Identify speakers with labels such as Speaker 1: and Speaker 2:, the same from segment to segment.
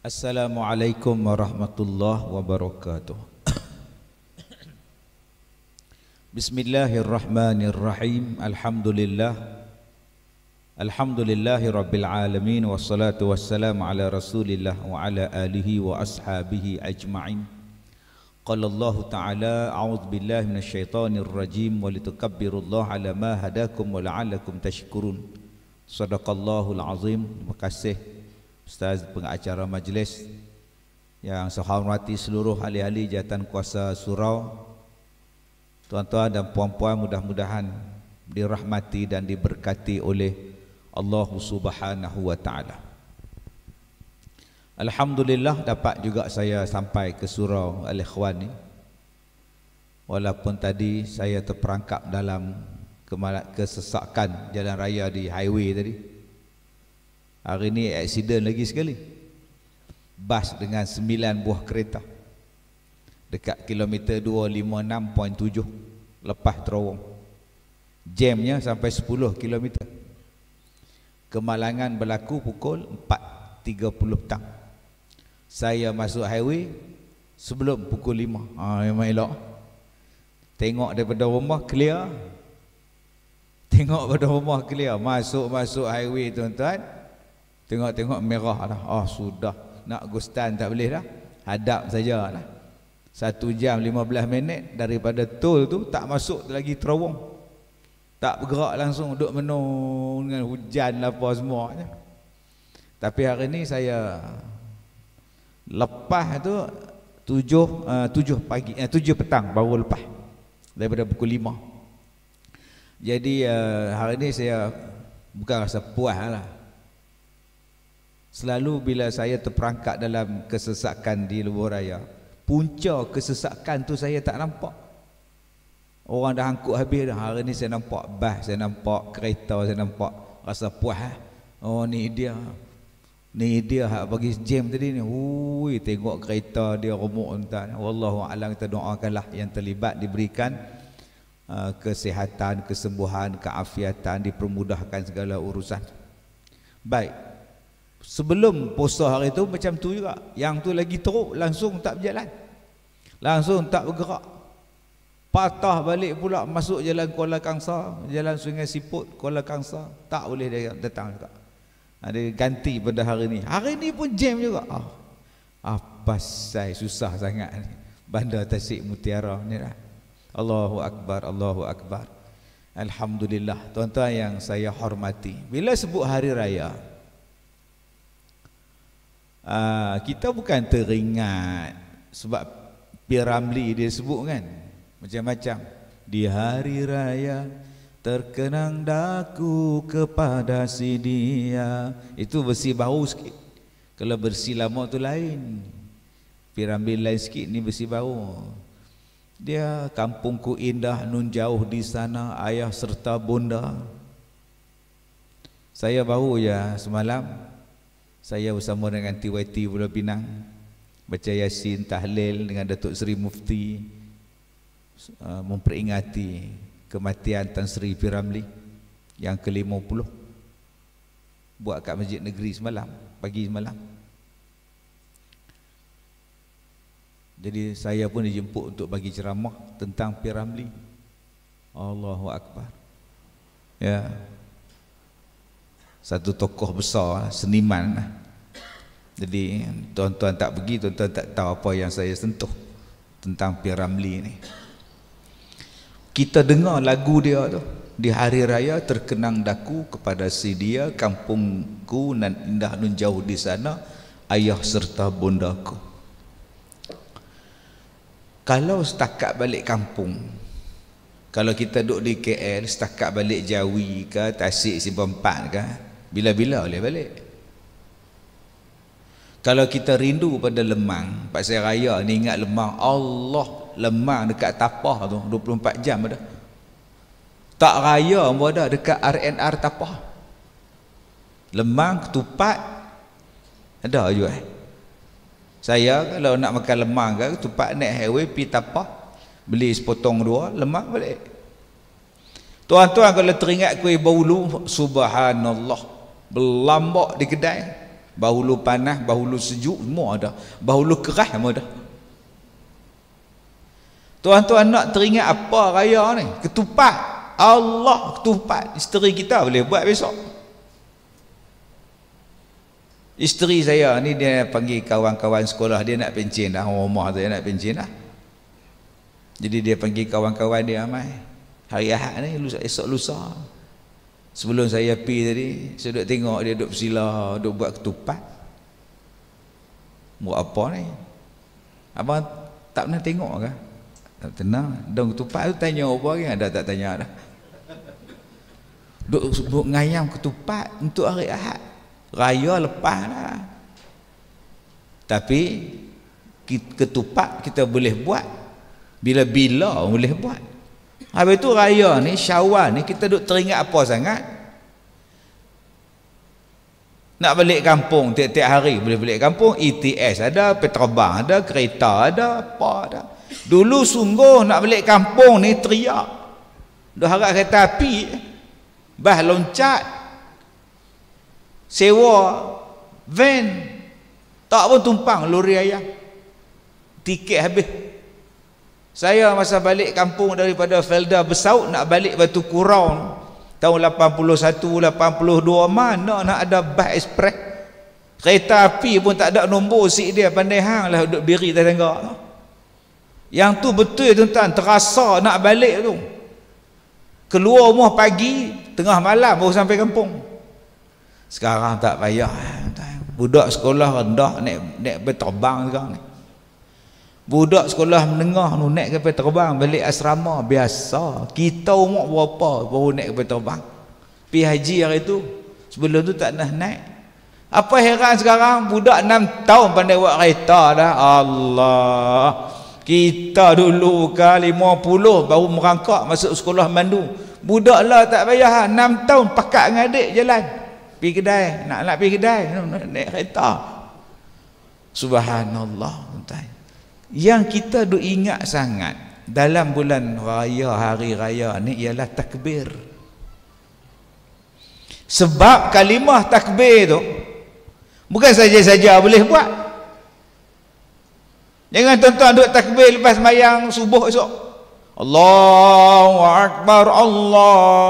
Speaker 1: Assalamualaikum warahmatullahi wabarakatuh. Bismillahirrahmanirrahim. Alhamdulillahi rabbil alamin. Wassalatu wassalamu ala rasulillah wa ala alihi wa ashabihi ajma'in. Qala Allah ta'ala, a'udzu billahi minasyaitonir rajim, wa litukabbirullaha ala ma hadakum wa la'allakum tashkurun. Shadaqallahul azim. Terima kasih Ustaz pengacara majlis yang saya hormati, seluruh ahli-ahli jawatan kuasa surau, tuan-tuan dan puan-puan, mudah-mudahan dirahmati dan diberkati oleh Allah Subhanahu wa taala. Alhamdulillah dapat juga saya sampai ke surau Al-Ikhwan ni. Walaupun tadi saya terperangkap dalam kesesakan jalan raya di highway tadi. Hari ini aksiden lagi sekali. Bas dengan 9 buah kereta dekat kilometer 256.7 lepas terowong. Jamnya sampai 10 kilometer. Kemalangan berlaku pukul 4.30 petang. Saya masuk highway sebelum pukul 5. Memang elok. Tengok daripada rumah clear. Tengok daripada rumah clear. Masuk highway tuan-tuan, tengok merah dah. Sudah nak gustan tak boleh dah. Hadap saja lah. 1 jam 15 minit daripada tol tu tak masuk lagi terowong. Tak bergerak, langsung duduk menung dengan hujan apa semua. Tapi hari ni saya lepas tu 7 petang baru lepas daripada pukul 5. Jadi hari ni saya bukan rasa puas lah. Selalu bila saya terperangkap dalam kesesakan di luar raya, punca kesesakan tu saya tak nampak. Orang dah angkut habis dah. Hari ni saya nampak bas, saya nampak kereta, saya nampak, rasa puas. Ni dia hak bagi jam tadi ni. Tengok kereta dia remuk tuan. Wallahu a'lam, kita doakanlah yang terlibat diberikan kesihatan, kesembuhan, keafiatan, dipermudahkan segala urusan. Baik. Sebelum puasa hari tu macam tu juga. Yang tu lagi teruk, langsung tak berjalan, langsung tak bergerak. Patah balik pula masuk jalan Kuala Kangsar, jalan Sungai Siput, Kuala Kangsar, tak boleh dia datang juga. Ada ganti pada hari ni. Hari ni pun jam juga. Apa saya susah sangat ni Bandar Tasik Mutiara ni dah. Allahu Akbar, Allahu Akbar. Alhamdulillah. Tuan-tuan yang saya hormati, bila sebut hari raya, kita bukan teringat sebab Piramli dia sebut kan, macam-macam. Di hari raya terkenang daku kepada si dia. Itu versi baru sikit. Kalau versi lama tu lain. Piramli lain sikit, ni versi baru. Dia kampungku indah nun jauh di sana, ayah serta bunda. Saya baru ya semalam, saya bersama dengan TYT Pulau Pinang baca Yasin tahlil dengan Datuk Seri Mufti, memperingati kematian Tan Sri Piramli yang ke-50. Buat kat Masjid Negeri semalam, pagi semalam. Jadi saya pun dijemput untuk bagi ceramah tentang Piramli. Allahu Akbar. Ya. Satu tokoh besar, seniman. Jadi tuan-tuan tak pergi, tuan-tuan tak tahu apa yang saya sentuh tentang Piramli ni. Kita dengar lagu dia tu, di hari raya terkenang daku kepada si dia, kampungku nan indah nun jauh di sana, ayah serta bundaku. Kalau setakat balik kampung, kalau kita duduk di KL, setakat balik Jawi ke Tasik Simpang 4 ke, bila-bila boleh balik. Kalau kita rindu pada Lemang, pasal raya ni ingat Lemang, Allah, Lemang dekat Tapah tu 24 jam ada. Tak raya pun ada dekat RNR Tapah. Lemang, ketupat ada juga. Saya kalau nak makan lemang ke ketupat, naik highway pi Tapah, beli sepotong 2 lemang balik. Tuan-tuan kalau teringat kuih bolu, subhanallah, berlambak di kedai Bahulu panas, bahulu sejuk semua ada. Bahulu keras semua ada. Tuan-tuan nak teringat apa raya ni? Ketupat. Allah ketupat. Isteri kita boleh buat besok. Isteri saya ni dia panggil kawan-kawan sekolah dia nak pencen dah, rumah tu dia nak pencen dah. Jadi dia panggil kawan-kawan dia ramai. Hari Ahad ni esok lusa. Sebelum saya pergi tadi, saya duduk tengok dia duduk bersila, duduk buat ketupat. Buat apa ni? Abang tak pernah tengok ke? Tak tenang. Dong ketupat tu tanya apa lagi? Ada tak tanya dah. Duduk ngayam ketupat untuk hari Ahad. Raya lepas lah. Tapi ketupat kita boleh buat bila-bila boleh buat. Habis tu raya ni Syawal ni kita duk teringat apa sangat? Nak balik kampung tiap-tiap hari boleh balik kampung. ETS ada, petrobang ada, kereta ada, apa ada. Dulu sungguh nak balik kampung ni teriak. Dah harap kereta api, bah loncat, sewa van, tak pun tumpang lori ayam, tiket habis. Saya masa balik kampung daripada Felda Besaut nak balik Batu Kurau tahun 81 82, mana nak ada bas ekspres, kereta api pun tak ada nombor sik dia, pandai hang lah duduk biri atas tangga. Yang tu betul tuan-tuan, terasa nak balik tu, keluar rumah pagi tengah malam baru sampai kampung. Sekarang tak payah. Budak sekolah rendah naik kapal terbang sekarang ni. Budak sekolah menengah tu naik kapal terbang balik asrama biasa. Kita umur berapa baru naik kapal terbang. Pergi haji hari tu. Sebelum tu tak nak naik. Apa heran sekarang budak 6 tahun pandai buat kereta dah. Allah. Kita dulu kan 50 baru merangkak masuk sekolah mandu. Budak lah tak payah 6 tahun pakat dengan adik jalan. Pergi kedai, nak pergi kedai, naik kereta. Subhanallah. Yang kita duk ingat sangat dalam bulan raya, hari raya ni ialah takbir. Sebab kalimah takbir tu bukan saja-saja boleh buat. Jangan tuan-tuan duk takbir lepas sembahyang subuh esok. Allahu Akbar, Allah.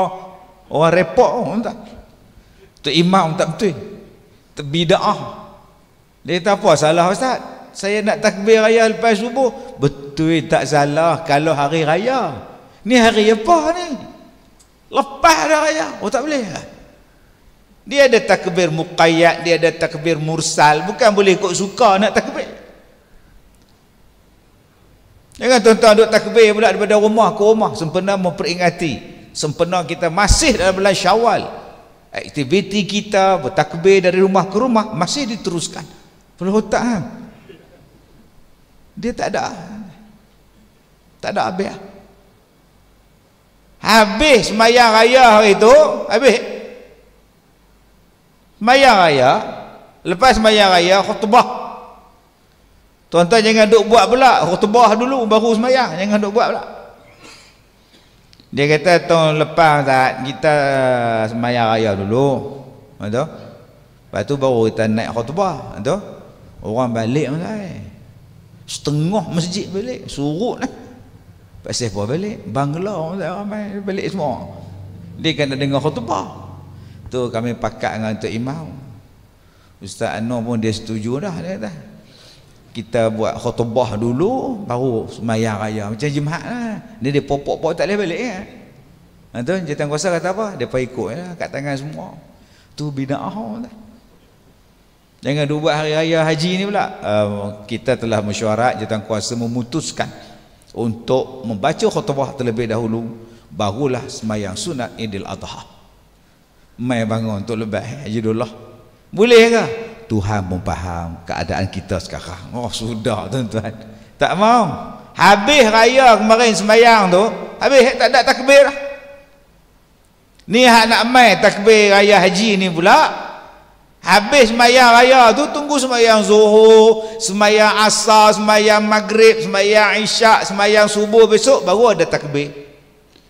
Speaker 1: Orang repot tak? Tu imam tak betul, bid'ah. Dia kata apa salah ustaz? Saya nak takbir raya lepas subuh. Betul tak salah kalau hari raya. Ni hari apa ni? Lepas dah raya. Oh tak boleh. Dia ada takbir muqayyad, dia ada takbir mursal. Bukan boleh ikut suka nak takbir. Jangan tuan-tuan duk takbir pula daripada rumah ke rumah sempena memperingati sempena kita masih dalam bulan Syawal. Aktiviti kita bertakbir dari rumah ke rumah masih diteruskan. Perlu tak ha? Dia tak ada habis. Habis sembahyang raya hari tu, habis sembahyang raya. Lepas sembahyang raya khutbah. Tuan-tuan jangan duk buat pula khutbah dulu baru sembahyang, jangan duk buat pula. Dia kata tahun lepas tak kita sembahyang raya dulu. Betul? Lepas tu baru kita naik khutbah. Betul? Orang balik setengah masjid balik, surut lah. Pasal apa balik? Bangla ramai balik semua. Dia kena dengar khutbah. Tu kami pakat dengan Tok Imam. Ustaz Anwar pun dia setuju dah, dia kata. Kita buat khutbah dulu baru sembahyang raya macam Jumaat lah. Dia popok-popok tak boleh balik kan. Tu Jawatankuasa kata apa? Dia pergi ikut lah kat tangan semua. Tu bid'ah lah. Jangan buat hari raya haji ni pula. Kita telah mesyuarat, Jawatankuasa memutuskan untuk membaca khutbah terlebih dahulu, barulah sembahyang sunat Idul Adha. Mai bangun untuk lepas haji dulu. Boleh ke? Tuhan pun faham keadaan kita sekarang. Oh sudah tuan-tuan. Tak mau. Habis raya kemarin sembahyang tu, habis tak ada takbir lah. Ni hak nak mai takbir raya haji ni pula. Habis sembahyang raya tu tunggu sembahyang zuhur, sembahyang asar, sembahyang maghrib, sembahyang isyak, sembahyang subuh besok baru ada takbir.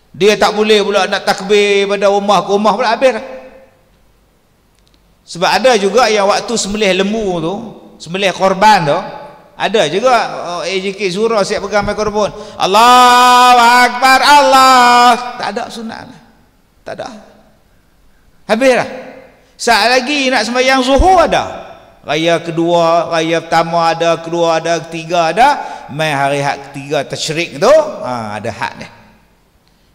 Speaker 1: Dia tak boleh pula nak takbir pada rumah ke rumah pula habis lah. Sebab ada juga yang waktu sembelih lembu tu, sembelih korban tu, ada juga AJK surah siap pegang mikrofon, Allahu Akbar Allah, tak ada sunat, tak ada, habis lah. Saat lagi nak sembahyang zuhur ada, raya kedua, raya pertama ada, kedua ada, ketiga ada, mai hari hak ketiga tasyrik tu, ada hak dia.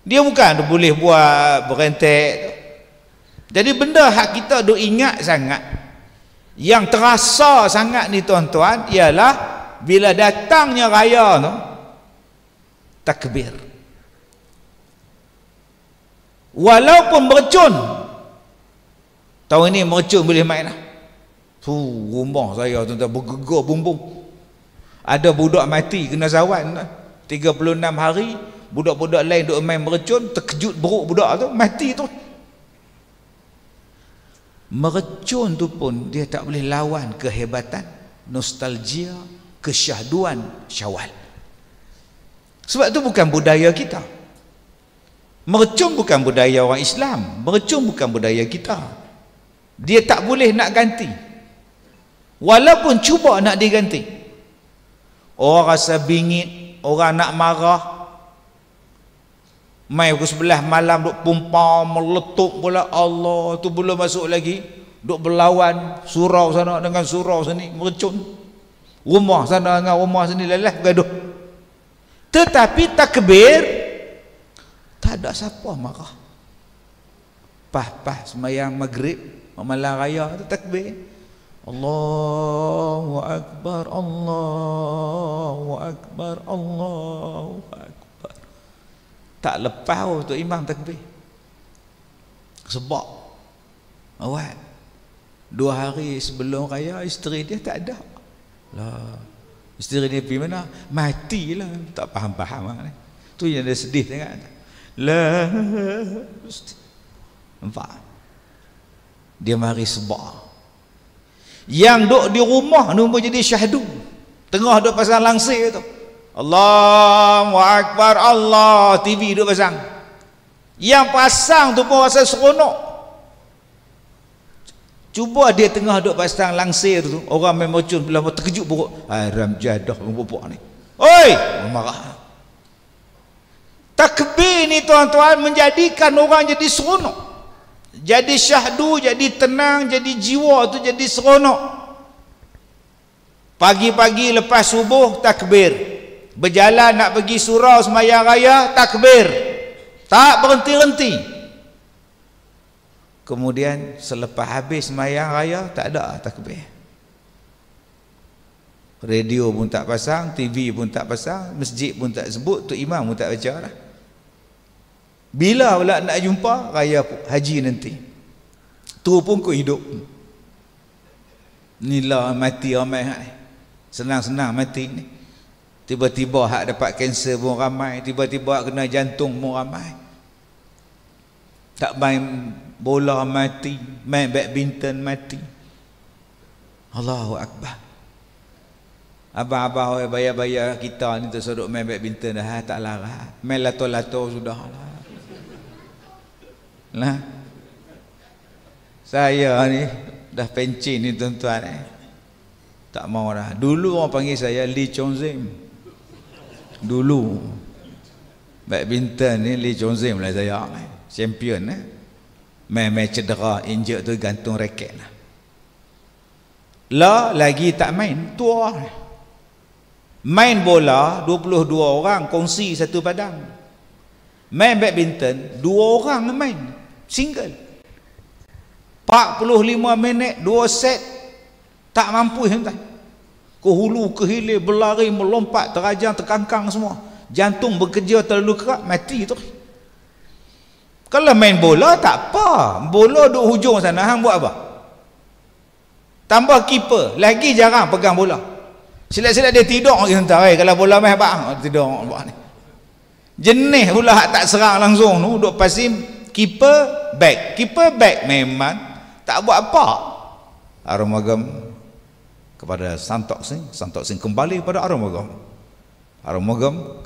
Speaker 1: Dia bukan boleh buat berentek tu. Jadi benda hak kita duk ingat sangat, yang terasa sangat ni tuan-tuan, ialah bila datangnya raya tu, takbir. Walaupun mercun, tahun ini mercun boleh main lah. Rumah saya tuan-tuan bergegar bumbung. Ada budak mati kena zawan 36 hari, budak-budak lain duk main mercun, terkejut beruk budak tu, mati tu. Mercun tu pun dia tak boleh lawan kehebatan, nostalgia, kesyahduan Syawal. Sebab tu bukan budaya kita. Mercun bukan budaya orang Islam, mercun bukan budaya kita. Dia tak boleh nak ganti, walaupun cuba nak diganti. Orang rasa bingit, orang nak marah, mai pukul 11 malam duk pumpau meletup pula, Allah tu belum masuk lagi, duk berlawan surau sana dengan surau sini, mercun. Rumah sana dengan rumah sini lelah gaduh. Tetapi takbir tak ada siapa marah. Pas sembahyang maghrib malam raya tu takbir, Allahu Akbar, Allahu Akbar, Allahu Akbar. Tak lepas tu imam takbir. Sebab awal 2 hari sebelum raya isteri dia tak ada lah. Isteri dia pergi mana? Matilah, tak faham-faham lah. Tu yang dia sedih sangat lah. Nampak? Dia mari sebab yang duk di rumah ni pun jadi syahdu, tengah duk pasang langsir tu, Allahu Akbar Allah, TV duk pasang, yang pasang tu pun rasa seronok. Cuba dia tengah duk pasang langsir tu, orang main mercun belah terkejut buruk, haram jadah bubuk ni, oi, marah. Takbir ni tuan-tuan menjadikan orang jadi seronok, jadi syahdu, jadi tenang, jadi jiwa tu jadi seronok. Pagi-pagi lepas subuh takbir, berjalan nak pergi surau sembahyang raya takbir, tak berhenti-henti. Kemudian selepas habis sembahyang raya tak ada takbir, radio pun tak pasang, TV pun tak pasang, masjid pun tak sebut, tu imam pun tak baca lah. Bila pula nak jumpa raya haji nanti, tu pun kau hidup ni lah, mati ramai hak ni, senang-senang mati ni. Tiba-tiba hak dapat kanser pun ramai, tiba-tiba hak kena jantung pun ramai. Tak main bola mati, main badminton mati. Allahu Akbar. Abang-abang bayar-bayar kita ni tersodok main badminton dah, tak larang. Main lato-lato sudah lah. Saya ni dah pencin ni tuan-tuan, tak mau dah. Dulu orang panggil saya Lee Chong Zim. Dulu badminton ni Lee Chong Zim lah saya, champion main cedera, injek tu gantung raket lah. Lagi tak main, tua. Main bola 22 orang kongsi satu padang. Main badminton 2 orang main single, 45 minit 2 set, tak mampu tuan. Ke hulu ke hilir, berlari melompat, terajang terkangkang semua, jantung bekerja terlalu kerat, mati tu. Kalau main bola tak apa, bola duk hujung sana, hang buat apa? Tambah keeper lagi jarang pegang bola, silap-silap dia tidur kalau bola main apa tidur buat ni. Jenis pula hak tak serang langsung tu, duk pasim keeper back memang tak buat apa. Aromagam kepada Santok Singh kembali kepada Aromagam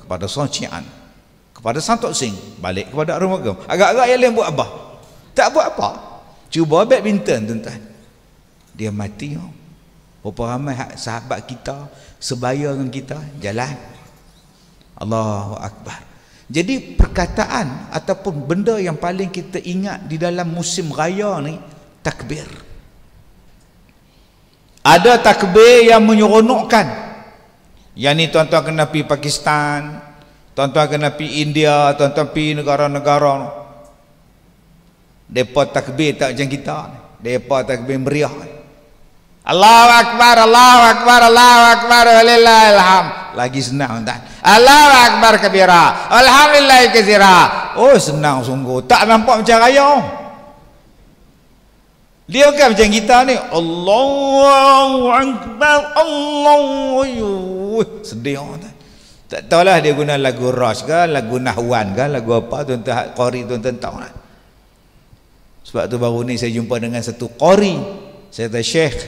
Speaker 1: kepada Song Chian, kepada Santok Singh balik kepada Aromagam. Agak-agak yang lain buat apa? Tak buat apa. Cuba badminton tuan-tuan, dia mati. Berapa ramai sahabat kita sebaya dengan kita jalan. Allahu Akbar. Jadi perkataan ataupun benda yang paling kita ingat di dalam musim raya ni, takbir. Ada takbir yang menyeronokkan. Yang ni tuan-tuan kena pergi Pakistan, tuan-tuan kena pergi India, tuan-tuan pergi negara-negara. Mereka takbir tak macam kita. Mereka takbir meriah. Allahu Akbar, Allahu Akbar, Allahu Akbar, walillahilham. Lagi senang tak? Allahu Akbar kabira, alhamdulillah katsira. Oh senang sungguh. Tak nampak macam raya. Dia kan macam kita ni. Allahu Akbar, Allahu. Sedih tak? Tak tahulah dia guna lagu Rush ke, lagu Nahwan ke, lagu apa, tuan-tuan qari tuan-tuan tahu tak? Sebab tu baru ni saya jumpa dengan satu qari. Saya kata, Syekh,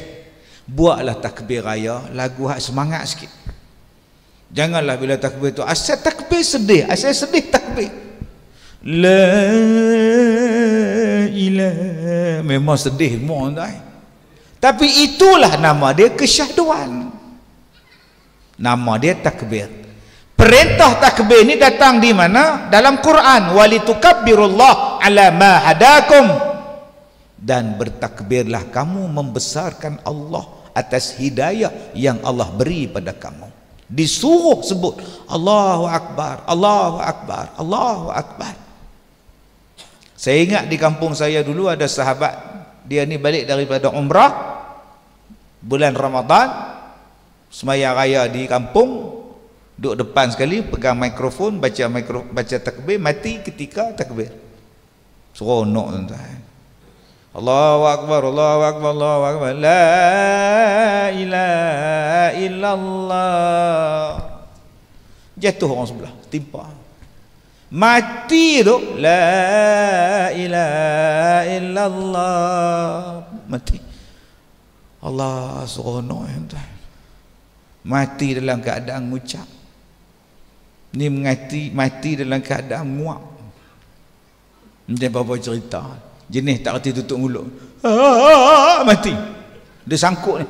Speaker 1: buatlah takbir raya lagu hak semangat sikit. Janganlah bila takbir tu asal takbir sedih, asal sedih takbir. La ilaha, memang sedih semua tak? Tapi itulah nama dia kesyahduan. Nama dia takbir. Perintah takbir ni datang di mana? Dalam Quran. Walitukabbirullah ala ma hadakum. Dan bertakbirlah kamu membesarkan Allah atas hidayah yang Allah beri pada kamu. Disuruh sebut Allahu Akbar, Allahu Akbar, Allahu Akbar. Saya ingat di kampung saya dulu ada sahabat, dia ni balik daripada umrah bulan Ramadan, sembahyang raya di kampung, duduk depan sekali, pegang mikrofon, baca takbir, mati ketika takbir. Seronok tuan-tuan. Allahu Akbar, Allahu Akbar, Allahu Akbar, la ilaha illallah. Jatuh orang sebelah, timpa. Mati tu, la ilaha illallah. Mati. Allah seronok tuan. Mati dalam keadaan ngucap. Ni mati dalam keadaan muak. Macam apa cerita. Jenis tak reti tutup mulut. Mati. Dia sangkut ni.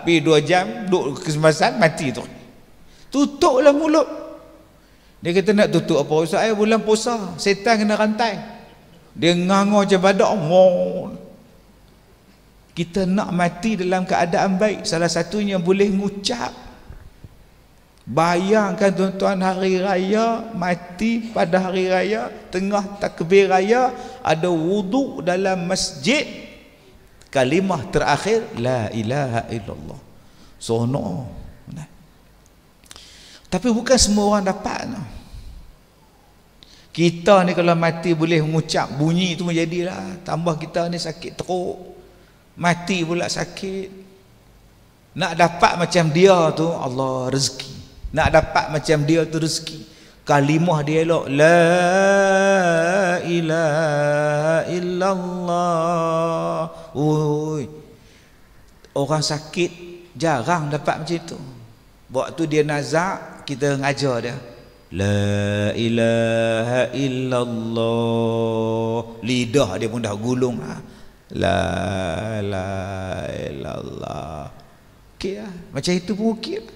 Speaker 1: Pergi 2 jam duduk kesempatan mati tu. Tutuplah mulut. Dia kata nak tutup apa? Saya bulan puasa, setan kena rantai. Dia ngangor macam badak. Kita nak mati dalam keadaan baik, salah satunya boleh ngucap. Bayangkan tuan-tuan, hari raya, mati pada hari raya, tengah takbir raya, ada wuduk dalam masjid, kalimah terakhir la ilaha illallah. Sono. Tapi bukan semua orang dapat. Kita ni kalau mati boleh mengucap, bunyi tu menjadilah. Tambah kita ni sakit teruk, mati pula sakit. Nak dapat macam dia tu, Allah rezeki. Nak dapat macam dia tu rezeki. Kalimah dia elok, la ilaha illallah. Oi, orang sakit jarang dapat macam tu. Waktu dia nazak, kita ngajar dia, la ilaha illallah. Lidah dia pun dah gulung. La ilaha illallah. Okey lah. Macam itu pun okey lah.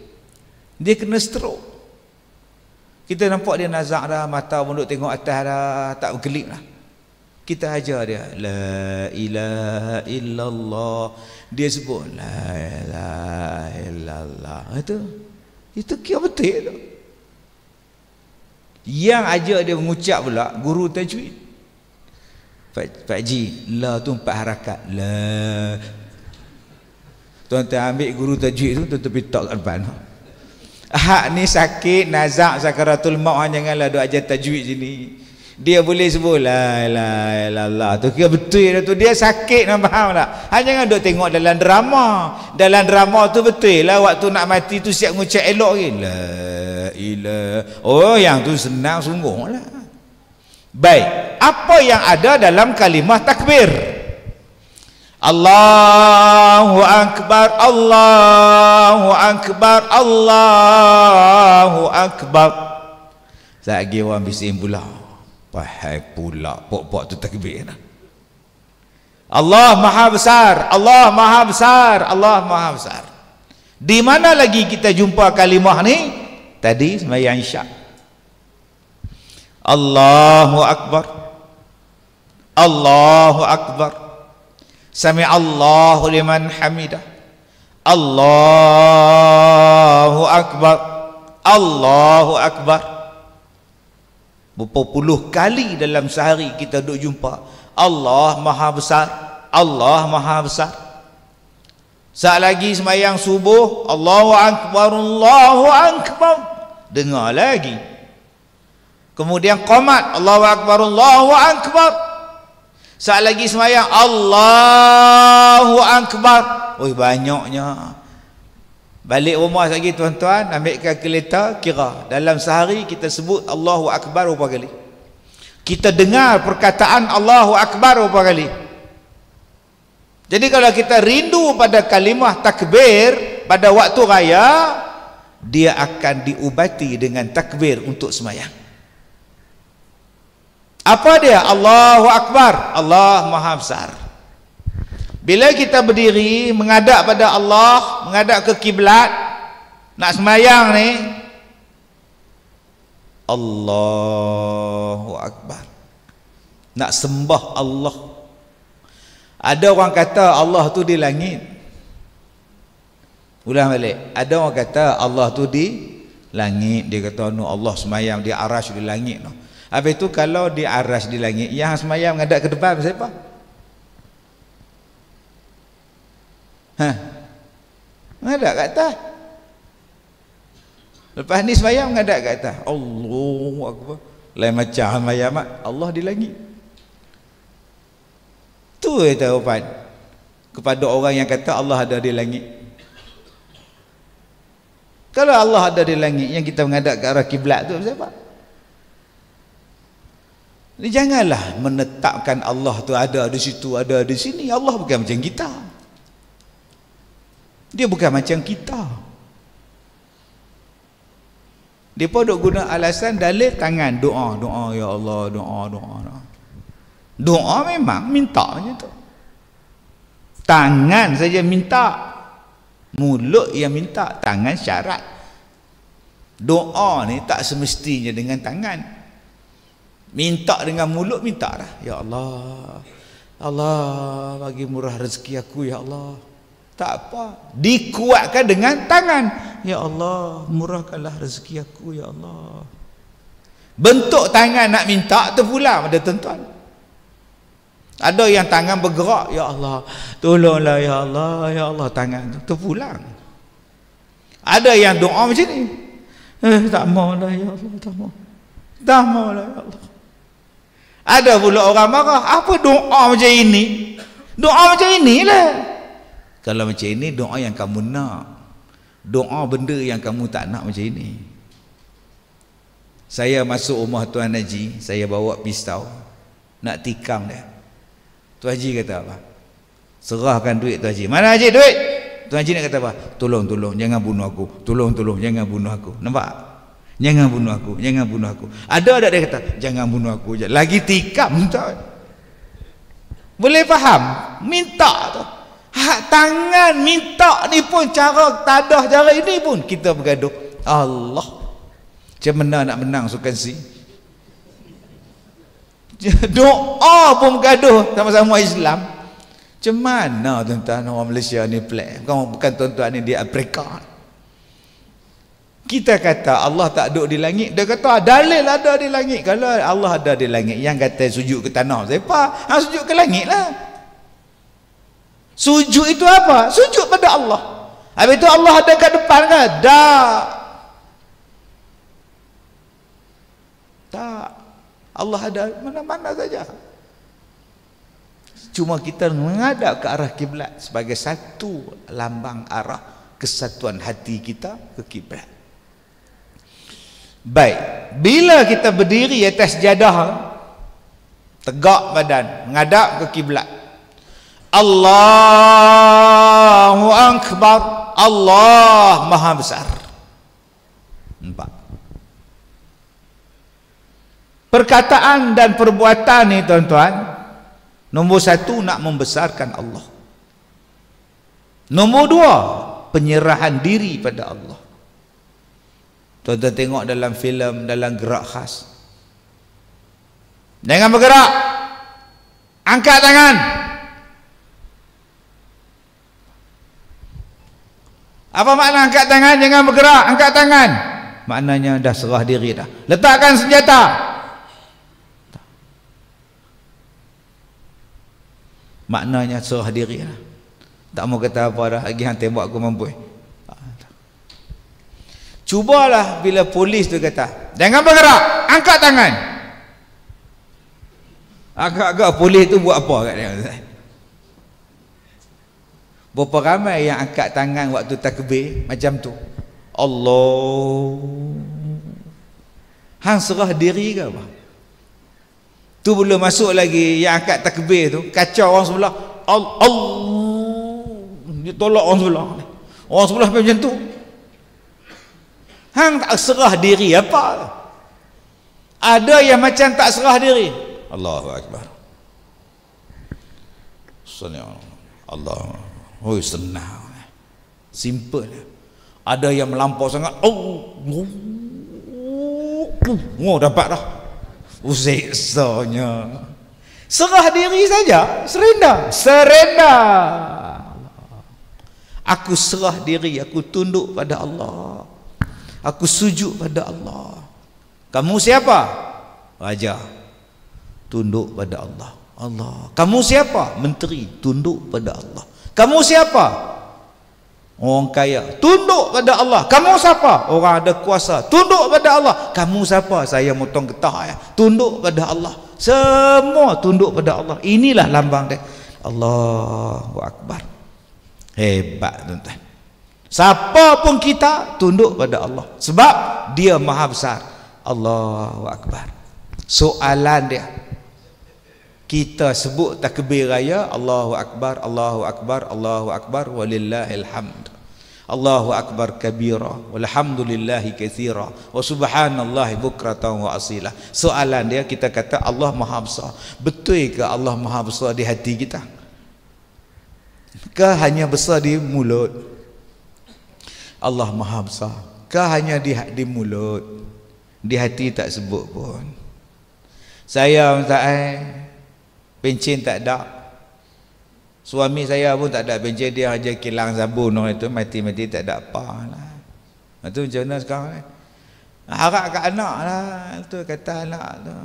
Speaker 1: Dia kena stroke. Kita nampak dia nazak dah, mata pun duk tengok atas dah, tak berkelip lah. Kita ajar dia, la ilaha illallah. Dia sebut la ilaha illallah. Itu kira betul tu. Yang ajar dia mengucap pula guru tajwid. Pak Ji, la tu 4 harakat. La. Tuan-tuan ambil guru tajwid tu, tuan-tuan pitak kat depan. Hak ni sakit, nazak, sakaratul maut, janganlah duk ajar tajwid sini. Dia boleh sebut la ilaha illallah. Tu kira betul dah tu. Dia sakit, nak faham tak? Jangan duk tengok dalam drama. Dalam drama tu betul lah, waktu nak mati tu siap ngucap elok ke. La ilaha. Oh, yang tu senang sungguh lah. Baik, apa yang ada dalam kalimah takbir? Allahu Akbar, Allahu Akbar, Allahu Akbar. Lagi orang bising pula. Pahai pula pok-pok tu takbir dah. Allah Maha Besar, Allah Maha Besar, Allah Maha Besar. Di mana lagi kita jumpa kalimah ni? Tadi sembahyang Isyak. Allahu Akbar, Allahu Akbar, Sami'allahu liman hamidah, Allahu Akbar, Allahu Akbar. Berapa puluh kali dalam sehari kita duk jumpa Allah Maha Besar, Allah Maha Besar. Saat lagi sembahyang subuh, Allahu Akbar, Allahu Akbar, dengar lagi. Kemudian qamat, Allahu Akbar, Allahu Akbar. Saat lagi sembahyang, Allahu Akbar. Oi, banyaknya. Balik rumah lagi tuan-tuan, ambil kalkulator, kira dalam sehari kita sebut Allahu Akbar berapa kali? Kita dengar perkataan Allahu Akbar berapa kali? Jadi kalau kita rindu pada kalimah takbir pada waktu raya, dia akan diubati dengan takbir untuk sembahyang. Apa dia? Allahu Akbar, Allah Maha Besar. Bila kita berdiri menghadap pada Allah, menghadap ke kiblat, nak sembahyang ni, Allahu Akbar, nak sembah Allah. Ada orang kata Allah tu di langit. Ulang balik. Ada orang kata Allah tu di langit. Dia kata no, Allah sembahyang di arasy di langit no. Habis tu kalau di arasy di langit, yang sembahyang menghadap ke depan siapa? Menghadap kat atas. Lepas ni sembahyang menghadap kat atas. Allahu Akbar. Lain macam sembahyang Allah di langit. Tu jawapan kepada orang yang kata Allah ada di langit. Kalau Allah ada di langit, yang kita menghadap ke arah kiblat tu siapa? Janganlah menetapkan Allah tu ada di situ, ada di sini. Allah bukan macam kita. Dia bukan macam kita. Dia pun duk guna alasan dalil tangan, doa, doa ya Allah, doa, doa, doa. Doa memang minta macam tu. Tangan saja minta, mulut yang minta, tangan syarat. Doa ni tak semestinya dengan tangan. Minta dengan mulut minta dah. Ya Allah, Allah bagi murah rezeki aku ya Allah. Tak apa, dikuatkan dengan tangan. Ya Allah, murahkanlah rezeki aku ya Allah. Bentuk tangan nak minta terpulang ada tuan-tuan. Ada yang tangan bergerak, ya Allah, tolonglah ya Allah, ya Allah, tangan tu terpulang. Ada yang doa macam ni. Tak maulah ya Allah, tak mau. Tak maulah ya Allah. Ada pula orang marah, apa doa macam ini? Doa macam inilah. Kalau macam ini doa yang kamu nak. Doa benda yang kamu tak nak macam ini. Saya masuk rumah Tuan Haji, saya bawa pistau nak tikam dia. Tuan Haji kata apa? Serahkan duit Tuan Haji. Mana Haji duit? Tuan Haji nak kata apa? Tolong, tolong, jangan bunuh aku. Tolong, tolong, jangan bunuh aku. Nampak? Jangan bunuh aku, jangan bunuh aku. Ada dia kata, jangan bunuh aku. Lagi tikam tak? Boleh faham? Minta tu. Hak tangan minta ni pun cara tadah cara ini pun kita bergaduh. Allah. Macam mana nak menang sukan si? Doa pun bergaduh sama-sama Islam. Macam mana tuan-tuan orang Malaysia ni pelik? Bukan tuan-tuan ni di Afrika. Kita kata Allah tak duduk di langit. Dia kata dalil ada di langit. Kalau Allah ada di langit, yang kata sujud ke tanah siapa? Hang sujud ke langit lah. Sujud itu apa? Sujud pada Allah. Habis itu Allah ada kat depan ke? Tak. Tak. Allah ada mana-mana saja. Cuma kita menghadap ke arah kiblat sebagai satu lambang arah kesatuan hati kita ke kiblat. Baik, bila kita berdiri atas jadah, tegak badan, menghadap ke kiblat, Allahu Akbar, Allah Maha Besar. Nampak? Perkataan dan perbuatan ni tuan-tuan, Nombor satu, nak membesarkan Allah. Nombor dua, penyerahan diri pada Allah. Tuan-tuan tengok dalam filem, dalam gerak khas, jangan bergerak, angkat tangan. Apa makna angkat tangan? Jangan bergerak, angkat tangan. Maknanya dah serah diri dah. Letakkan senjata. Maknanya serah diri dah. Tak mau kata apa dah, lagi hang tembak aku mampu. Cubalah bila polis tu kata, jangan bergerak, angkat tangan. Agak-agak polis tu buat apa kat dia? Berapa ramai yang angkat tangan waktu takbir macam tu? Allah. Hang serah diri ke apa? Tu belum masuk lagi yang angkat takbir tu, kacau orang sebelah. Allah. Dia tolak orang sebelah. Orang sebelah macam tu. Hang tak serah diri apa? Ada yang macam tak serah diri. Allahu Akbar. Allah. Oh, senang. Simple. Ada yang melampau sangat. Oh, dapat dah. Seksanya. Serah diri saja. Serenda. Aku serah diri. Aku tunduk pada Allah. Aku sujud pada Allah. Kamu siapa? Raja. Tunduk pada Allah. Allah. Kamu siapa? Menteri. Tunduk pada Allah. Kamu siapa? Orang kaya. Tunduk pada Allah. Kamu siapa? Orang ada kuasa. Tunduk pada Allah. Kamu siapa? Saya motong getah ya. Tunduk pada Allah. Semua tunduk pada Allah. Inilah lambang dia. Allahu Akbar. Hebat tuan-tuan. Siapa pun kita tunduk pada Allah. Sebab dia maha besar. Allahu Akbar. Soalan dia, kita sebut takbir raya Allahu Akbar, Allahu Akbar, Allahu Akbar, walillahil hamd. Allahu Akbar kabira, walhamdulillahi katsira, wa subhanallahi bukratan wa asila. Soalan dia, kita kata Allah maha besar. Betul ke Allah maha besar di hati kita? Ke hanya besar di mulut? Allah maha besar. Ke hanya di mulut? Di hati tak sebut pun. Saya pencen tak ada. Suami saya pun tak ada pencen, dia aja kilang sabun orang itu, mati-mati tak ada apa lah. Itu macam mana sekarang ni? Harap kat anak lah. Tu kata anak tu,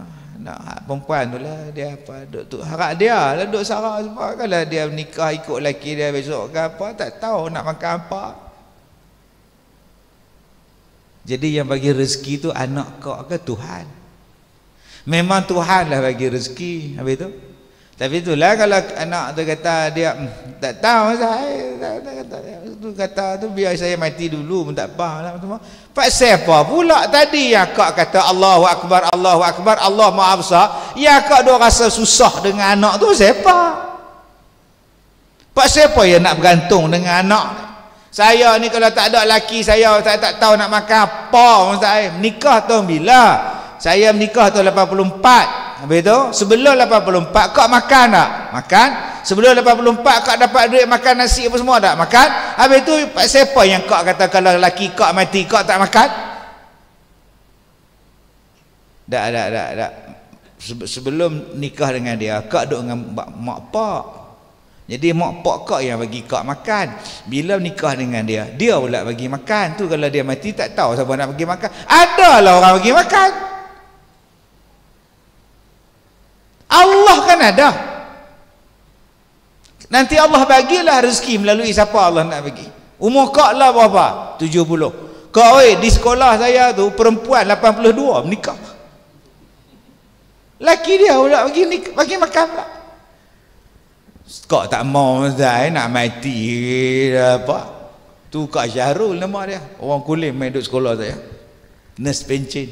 Speaker 1: anak perempuan tu lah, dia apa duk tu. Harap dia lah duk sarah sebab kalau dia nikah ikut lelaki dia besok ke apa, tak tahu nak makan apa. Jadi yang bagi rezeki tu anak kau ke Tuhan? Memang Tuhan lah bagi rezeki. Habis tu, tapi itulah kalau anak tu kata dia tak tahu saya kata tu biar saya mati dulu pun tak apa lah. Pak siapa pula tadi yang kau kata Allahu Akbar, Allahu Akbar, Allah maha besar, ya kau duk rasa susah dengan anak tu siapa? Pak siapa yang nak bergantung dengan anak? Saya ni kalau tak ada laki saya tak tahu nak makan apa. Saya menikah tahun bila? Saya menikah tahun 84. Habis tu sebelum 84 kau makan tak? Makan. Sebelum 84 kau dapat duit makan nasi apa semua tak? Makan. Habis tu siapa yang kau kata kalau laki kau mati kau tak makan? Tak. Sebelum nikah dengan dia kau duduk dengan mak pak. Jadi mak pak kau yang bagi kau makan. Bila nikah dengan dia, dia pula bagi makan. Tu kalau dia mati tak tahu siapa nak bagi makan. Adalah orang bagi makan. Allah kan ada. Nanti Allah bagilah rezeki melalui siapa Allah nak bagi. Umur kau lah berapa? 70. Kau di sekolah saya tu perempuan 82 menikah. Laki dia pula bagi makan pula. Kau tak mau Zai nak mati apa? Tu Kak Syahrul nama dia. Orang Kulim main duduk sekolah saya. Nurse pencen.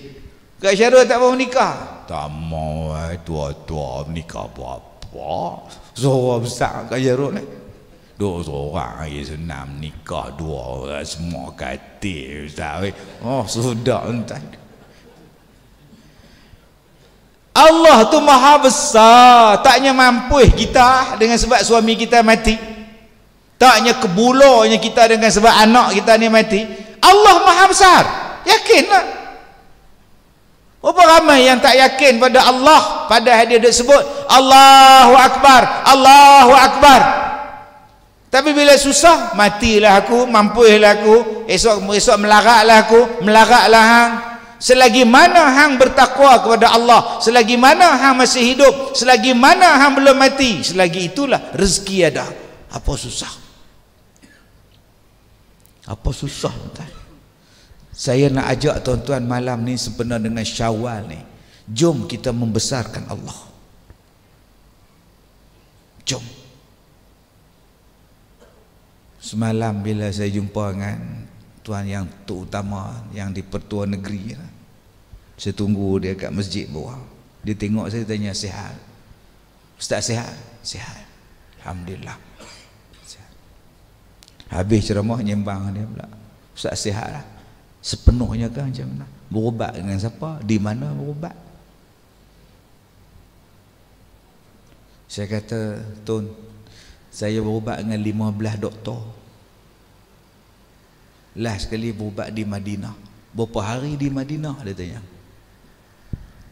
Speaker 1: Kak Syahrul tak mau menikah. Tak mau tua-tua menikah apa-apa. Suara besar Kak Syahrul ni. Dua orang lagi senang menikah, dua orang semua katil. Oh sudah entah. Allah tu maha besar, taknya mampu kita dengan sebab suami kita mati, taknya kebulanya kita dengan sebab anak kita ni mati. Allah maha besar, yakinlah. Berapa ramai yang tak yakin pada Allah, padahal dia sebut Allahu Akbar, Allahu Akbar. Tapi bila susah, matilah aku, mampulah aku, esok melaratlah aku, melaratlah hang. Selagi mana hang bertakwa kepada Allah, selagi mana hang masih hidup, selagi mana hang belum mati, selagi itulah rezeki ada. Apa susah? Apa susah tuan? Saya nak ajak tuan-tuan malam ni sempena dengan Syawal ni, jom kita membesarkan Allah. Jom. Semalam bila saya jumpa dengan tuan yang terutama yang di Pertua Negeri, saya tunggu dia kat masjid bawah. Dia tengok saya, tanya, sihat Ustaz? Sihat? Sihat, alhamdulillah, sihat. Habis ceramah nyembang dia pula, Ustaz sihat lah sepenuhnya ke macam mana? Berubat dengan siapa? Di mana berubat? Saya kata, Tun, saya berubat dengan 15 doktor. Last sekali berubat di Madinah. Berapa hari di Madinah? Dia tanya.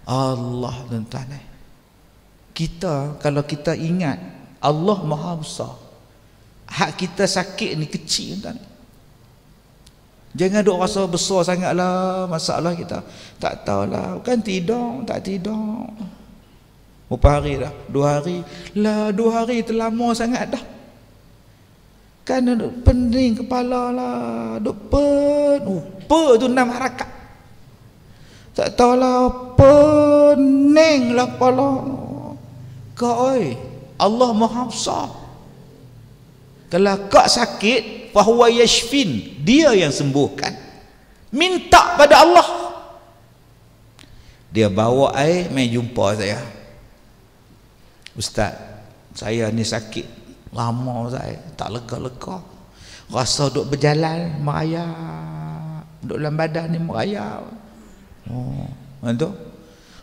Speaker 1: Allah tuan-tuan, kita kalau kita ingat Allah maha besar, hak kita sakit ni kecil tuan-tuan. Jangan duk rasa besar sangatlah masalah kita. Tak tahulah, kan tidur, tak tidur. Berapa hari dah? 2 hari. Lah 2 hari terlama sangat dah. Kan duk pening kepala lah, duk tu 6 harakat. Tak tahulah, pening lah kepala. Kau oi, Allah maha besar. Kalau kau sakit, fahuwa yashfin, dia yang sembuhkan. Minta pada Allah. Dia bawa air, main jumpa saya. Ustaz, saya ni sakit lama, saya tak lega-lega. Rasa duk berjalan merayap, duk dalam badan ni merayap. Oh, tu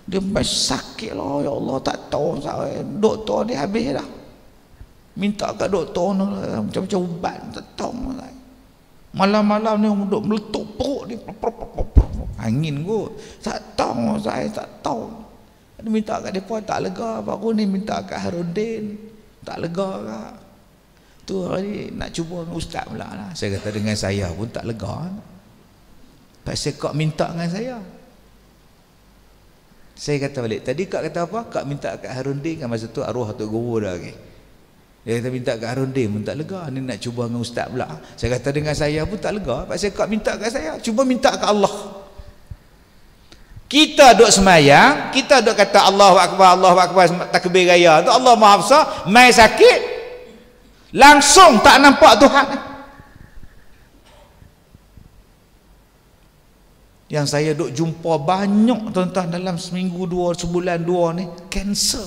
Speaker 1: dia sakit lah, ya Allah, tak tahu saya. Doktor dia habis dah. Minta kat doktor ni macam-macam ubat, tak tahu saya. Malam-malam ni duk meletup perut ni, angin kot, tak tahu saya, tak tahu. Dia minta kat depa tak lega, baru ni minta kat Harudin tak lega kak. Tu hari nak cuba dengan ustaz pula lah. Saya kata dengan saya pun tak lega. Pasal kak minta dengan saya. Saya kata balik, tadi kak kata apa? Kak minta kat Harudin kan, masa tu arwah Tok Guru dah okay. Dia kata minta kat Harudin pun tak lega, ni nak cuba dengan ustaz pula. Saya kata dengan saya pun tak lega, pasal kak minta kat saya, cuba minta kat Allah. Kita duk semayang, kita duk kata Allahu Akbar, Allahu Akbar, takbir raya tu, Allah Maha Besar, mai sakit langsung tak nampak Tuhan. Yang saya duk jumpa banyak tuan-tuan dalam seminggu 2, sebulan 2 ni, kanser.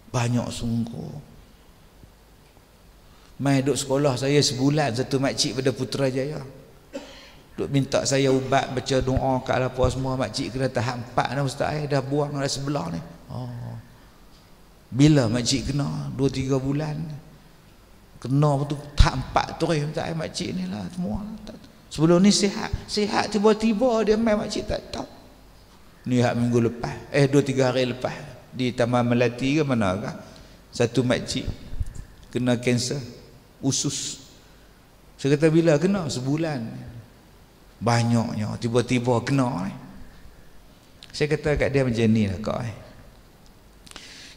Speaker 1: Banyak sungguh. Mai duk sekolah saya sebulan satu makcik pada Putrajaya. Duk minta saya ubat, baca doa kat apa semua. Makcik kena tahap 4 dah ustaz, dah buang dah sebelah ni. Oh. Bila makcik kena? 2-3 bulan. Kena betul tahap 4 terus ustaz, makcik ni lah semua. Sebelum ni sihat, sihat tiba-tiba dia main, makcik tak tahu. Ni hak minggu lepas, 2-3 hari lepas di Taman Melati ke mana ke, satu makcik kena kanser usus. Saya kata bila kena? Sebulan. Banyaknya tiba-tiba kena. Saya kata kat dia macam ni lah kau.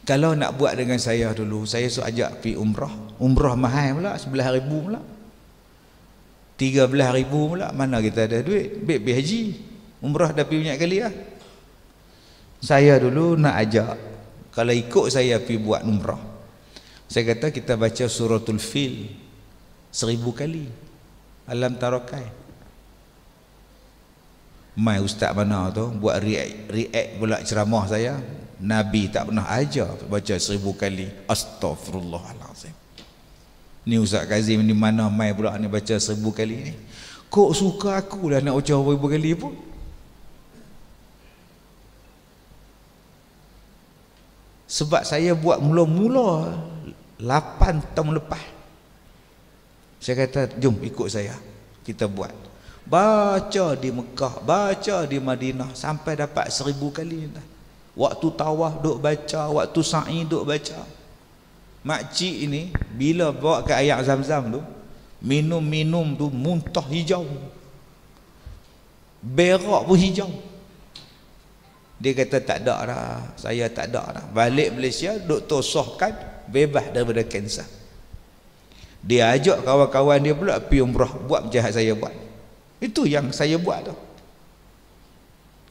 Speaker 1: Kalau nak buat dengan saya dulu, saya suruh ajak pergi umrah. Umrah mahal pula, 11,000 pula, 13,000 pula. Mana kita ada duit? Pergi haji. Umrah dah pergi banyak kali lah. Saya dulu nak ajak, kalau ikut saya pergi buat umrah, saya kata kita baca suratul Fil 1000 kali, Alam Tarakai. Mai ustaz mana tu buat react pula ceramah saya. Nabi tak pernah ajar baca 1000 kali. Astaghfirullahalazim. Ni Ustaz Kazim ni mana mai pula ni baca 1000 kali ni. Kok suka aku lah nak baca 1000 kali pun. Sebab saya buat mula-mula 8 tahun lepas. Saya kata, jom ikut saya, kita buat. Baca di Mekah, baca di Madinah, sampai dapat 1000 kali dah. Waktu tawaf duk baca, waktu sa'i duk baca. Makcik ini bila bawa ke air Zam-Zam tu, minum-minum tu muntah hijau, berak pun hijau. Dia kata tak ada dah, saya tak ada dah. Balik Malaysia doktor sahkan bebas daripada kanser. Dia ajak kawan-kawan dia pula pergi umrah, buat macam saya buat. Itu yang saya buat tu.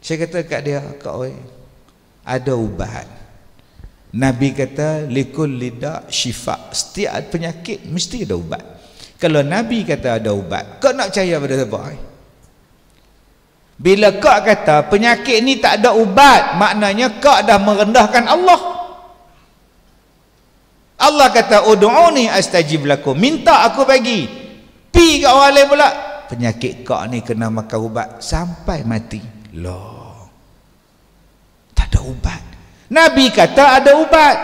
Speaker 1: Saya kata kat dia, kak oi, ada ubat. Nabi kata likul lidah syifa, setiap penyakit mesti ada ubat. Kalau Nabi kata ada ubat, kau nak percaya pada siapa? Bila kau kata penyakit ni tak ada ubat, maknanya kau dah merendahkan Allah. Allah kata ud'uni astajib lakum, minta aku bagi. Pi kat orang lain pula, penyakit kau ni kena makan ubat sampai mati. Loh, tak ada ubat. Nabi kata ada ubat.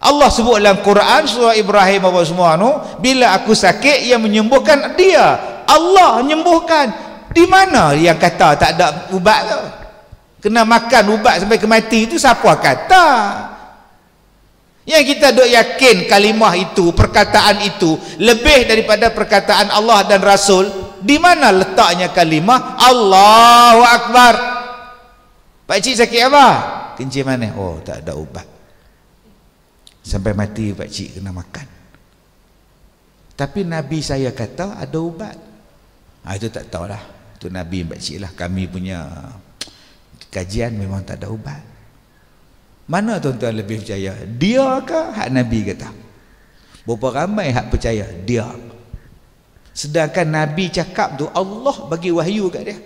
Speaker 1: Allah sebut dalam Quran surah Ibrahim apa semua tu, bila aku sakit yang menyembuhkan dia, Allah menyembuhkan. Di mana yang kata tak ada ubat tu? Kena makan ubat sampai ke mati itu siapa kata? Yang kita duk yakin kalimah itu, perkataan itu lebih daripada perkataan Allah dan Rasul. Di mana letaknya kalimah Allahu Akbar? Pak cik sakit apa? Kencing mana? Oh, tak ada ubat. Sampai mati pak cik kena makan. Tapi Nabi saya kata ada ubat. Itu tak tahulah. Itu Nabi pak cik lah. Kami punya kajian memang tak ada ubat. Mana tuan-tuan lebih percaya? Dia ke hak Nabi kata? Berapa ramai hak percaya? Dia. Sedangkan Nabi cakap tu Allah bagi wahyu kat dia.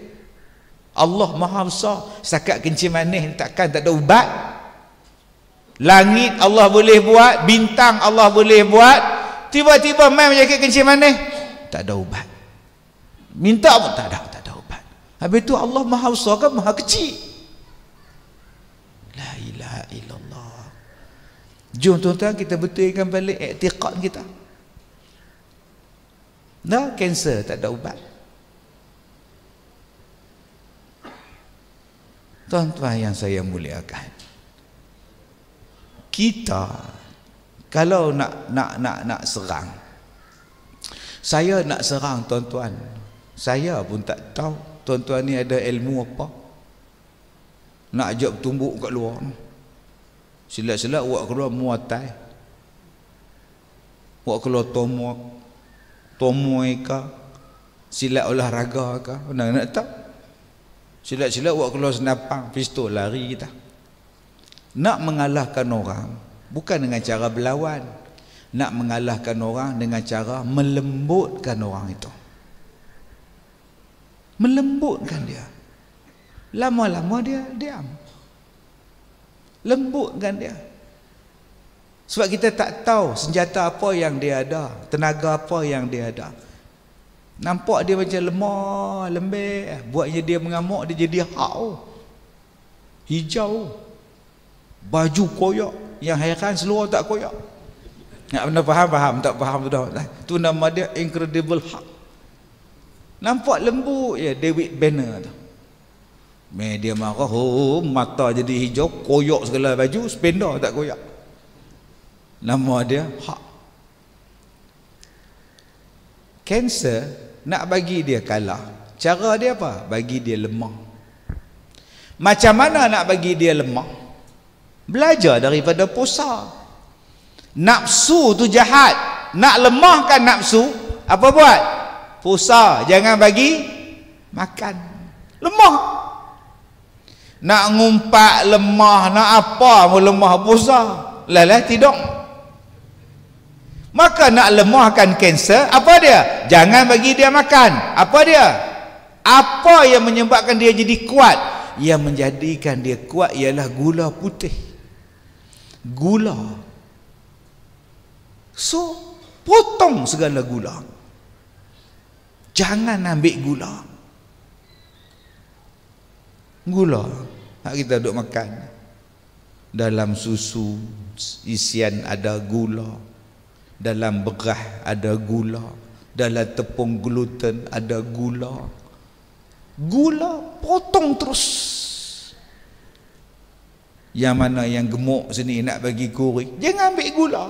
Speaker 1: Allah Maha Besar. Setakat kencing manis takkan tak ada ubat. Langit Allah boleh buat, bintang Allah boleh buat. Tiba-tiba main penyakit kencing manis, tak ada ubat. Minta pun tak ada ubat. Habis tu Allah Maha Besar kan Maha kecil. La ilaha illallah. Jom tuan-tuan kita betulkan balik i'tiqad kita. Nah, kanser tak ada ubat. Tuan-tuan yang saya muliakan, kita kalau nak serang, saya nak serang tuan-tuan, saya pun tak tahu tuan-tuan ni ada ilmu apa. Nak ajak tumbuk kat luar, silat-silat buat keluar muatai, buat keluar tomoy ke, silat olahraga ke, nak tahu. Silat-silat buat keluar senapang, pistol lari kita. Nak mengalahkan orang bukan dengan cara berlawan. Nak mengalahkan orang dengan cara melembutkan orang itu. Melembutkan dia. Lama-lama dia diam. Lembutkan dia. Sebab kita tak tahu senjata apa yang dia ada, tenaga apa yang dia ada. Nampak dia macam lemah, lembek, buatnya dia mengamuk, dia jadi hau, hijau, baju koyak. Yang heran seluar tak koyak. Tak pernah faham, tak faham tu dah. Tu nama dia Incredible Hulk. Nampak lembut ya, David Banner tu. Dia marah, mata jadi hijau, koyak segala baju, spender tak koyak. Nama dia Hulk. Kanser nak bagi dia kalah, cara dia apa? Bagi dia lemah. Macam mana nak bagi dia lemah? Belajar daripada puasa. Nafsu tu jahat, nak lemahkan nafsu, apa buat? Puasa, jangan bagi makan. Lemah. Nak ngumpat lemah, nak apa mau lemah puasa. Lah tidak. Maka nak lemahkan kanser, apa dia? Jangan bagi dia makan. Apa dia? Apa yang menyebabkan dia jadi kuat? Yang menjadikan dia kuat ialah gula putih. Gula. So, potong segala gula. Jangan ambil gula. Gula hak kita duk makan. Dalam susu isian ada gula, dalam beras ada gula, dalam tepung gluten ada gula. Gula potong terus. Yang mana yang gemuk sini nak bagi kurang, jangan ambil gula,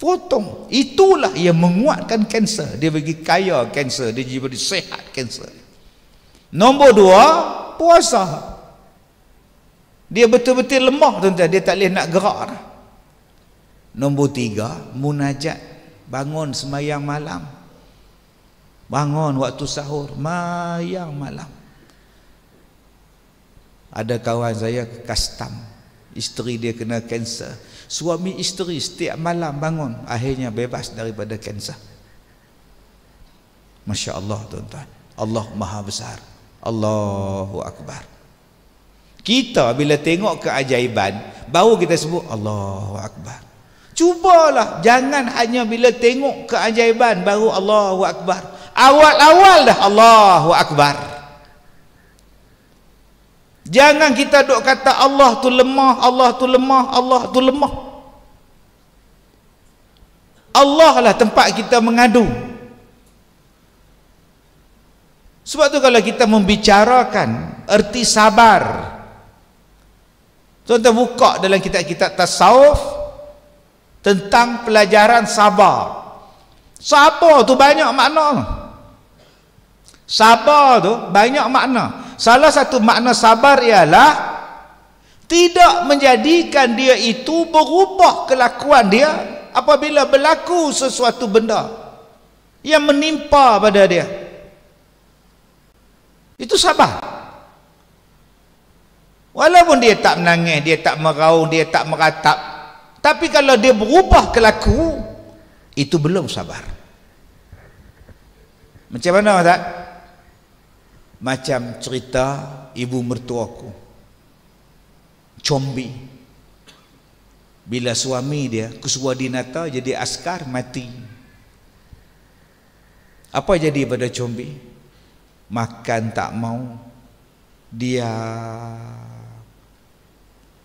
Speaker 1: potong. Itulah yang menguatkan kanser. Dia bagi kaya kanser, dia jadi sehat kanser. Nombor 2, puasa. Dia betul-betul lemah tuan-tuan, dia tak boleh nak gerak dah. Nombor 3, munajat. Bangun semayang malam, bangun waktu sahur, mayang malam. Ada kawan saya custom, isteri dia kena kanser. Suami isteri setiap malam bangun, akhirnya bebas daripada kanser. Masya Allah tuan-tuan, Allah Maha Besar, Allahu Akbar. Kita bila tengok keajaiban, baru kita sebut Allahu Akbar. Cubalah, jangan hanya bila tengok keajaiban baru Allahu Akbar. Awal-awal dah Allahu Akbar. Jangan kita duk kata Allah tu lemah, Allah tu lemah, Allah tu lemah. Allah lah tempat kita mengadu. Sebab tu kalau kita membicarakan erti sabar, tuan-tuan buka dalam kitab-kitab tasawuf tentang pelajaran sabar. Sabar tu banyak makna. Sabar tu banyak makna. Salah satu makna sabar ialah tidak menjadikan dia itu berubah kelakuan dia apabila berlaku sesuatu benda yang menimpa pada dia. Itu sabar. Walaupun dia tak menangis, dia tak meraung, dia tak meratap, tapi kalau dia berubah kelaku, itu belum sabar. Macam mana tak? Macam cerita ibu mertuaku, Combi. Bila suami dia Kuswadinata jadi askar, mati. Apa jadi pada Combi? Makan tak mau. Dia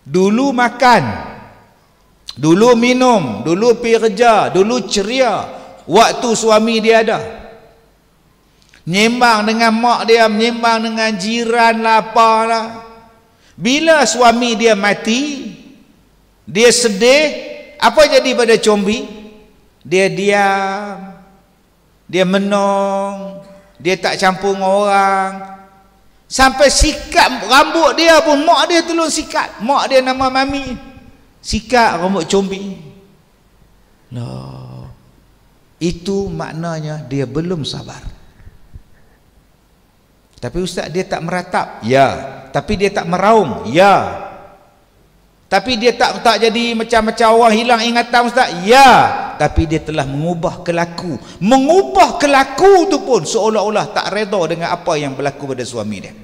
Speaker 1: dulu makan, dulu minum, dulu pergi kerja, dulu ceria waktu suami dia ada. Menyembang dengan mak dia, menyembang dengan jiran lah, apalah. Bila suami dia mati, dia sedih. Apa jadi pada Combi? Dia diam, dia menong, dia tak campur dengan orang. Sampai sikat rambut dia pun mak dia tolong sikat. Mak dia nama Mami, sikat rambut Combi. Loh, itu maknanya dia belum sabar. Tapi ustaz, dia tak meratap, ya. Tapi dia tak meraung, ya. Tapi dia tak jadi macam-macam orang hilang ingatan ustaz, ya. Tapi dia telah mengubah kelaku. Mengubah kelaku tu pun seolah-olah tak redha dengan apa yang berlaku pada suami dia.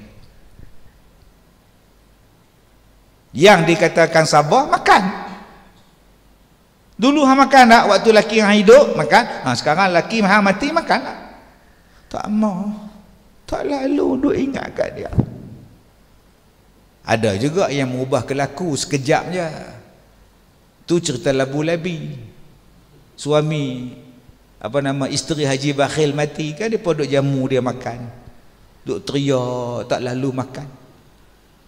Speaker 1: Yang dikatakan sabar, makan. Dulu hang makan tak? Waktu laki hang hidup, makan. Sekarang laki hang mati, makan tak? Tak mau. Tak lalu duk ingat kat dia. Ada juga yang mengubah kelaku sekejap je. Tu cerita labu-labi. Suami isteri Haji Bakhil mati kan, dia pun duk jamu dia makan. Duk teriak, tak lalu makan.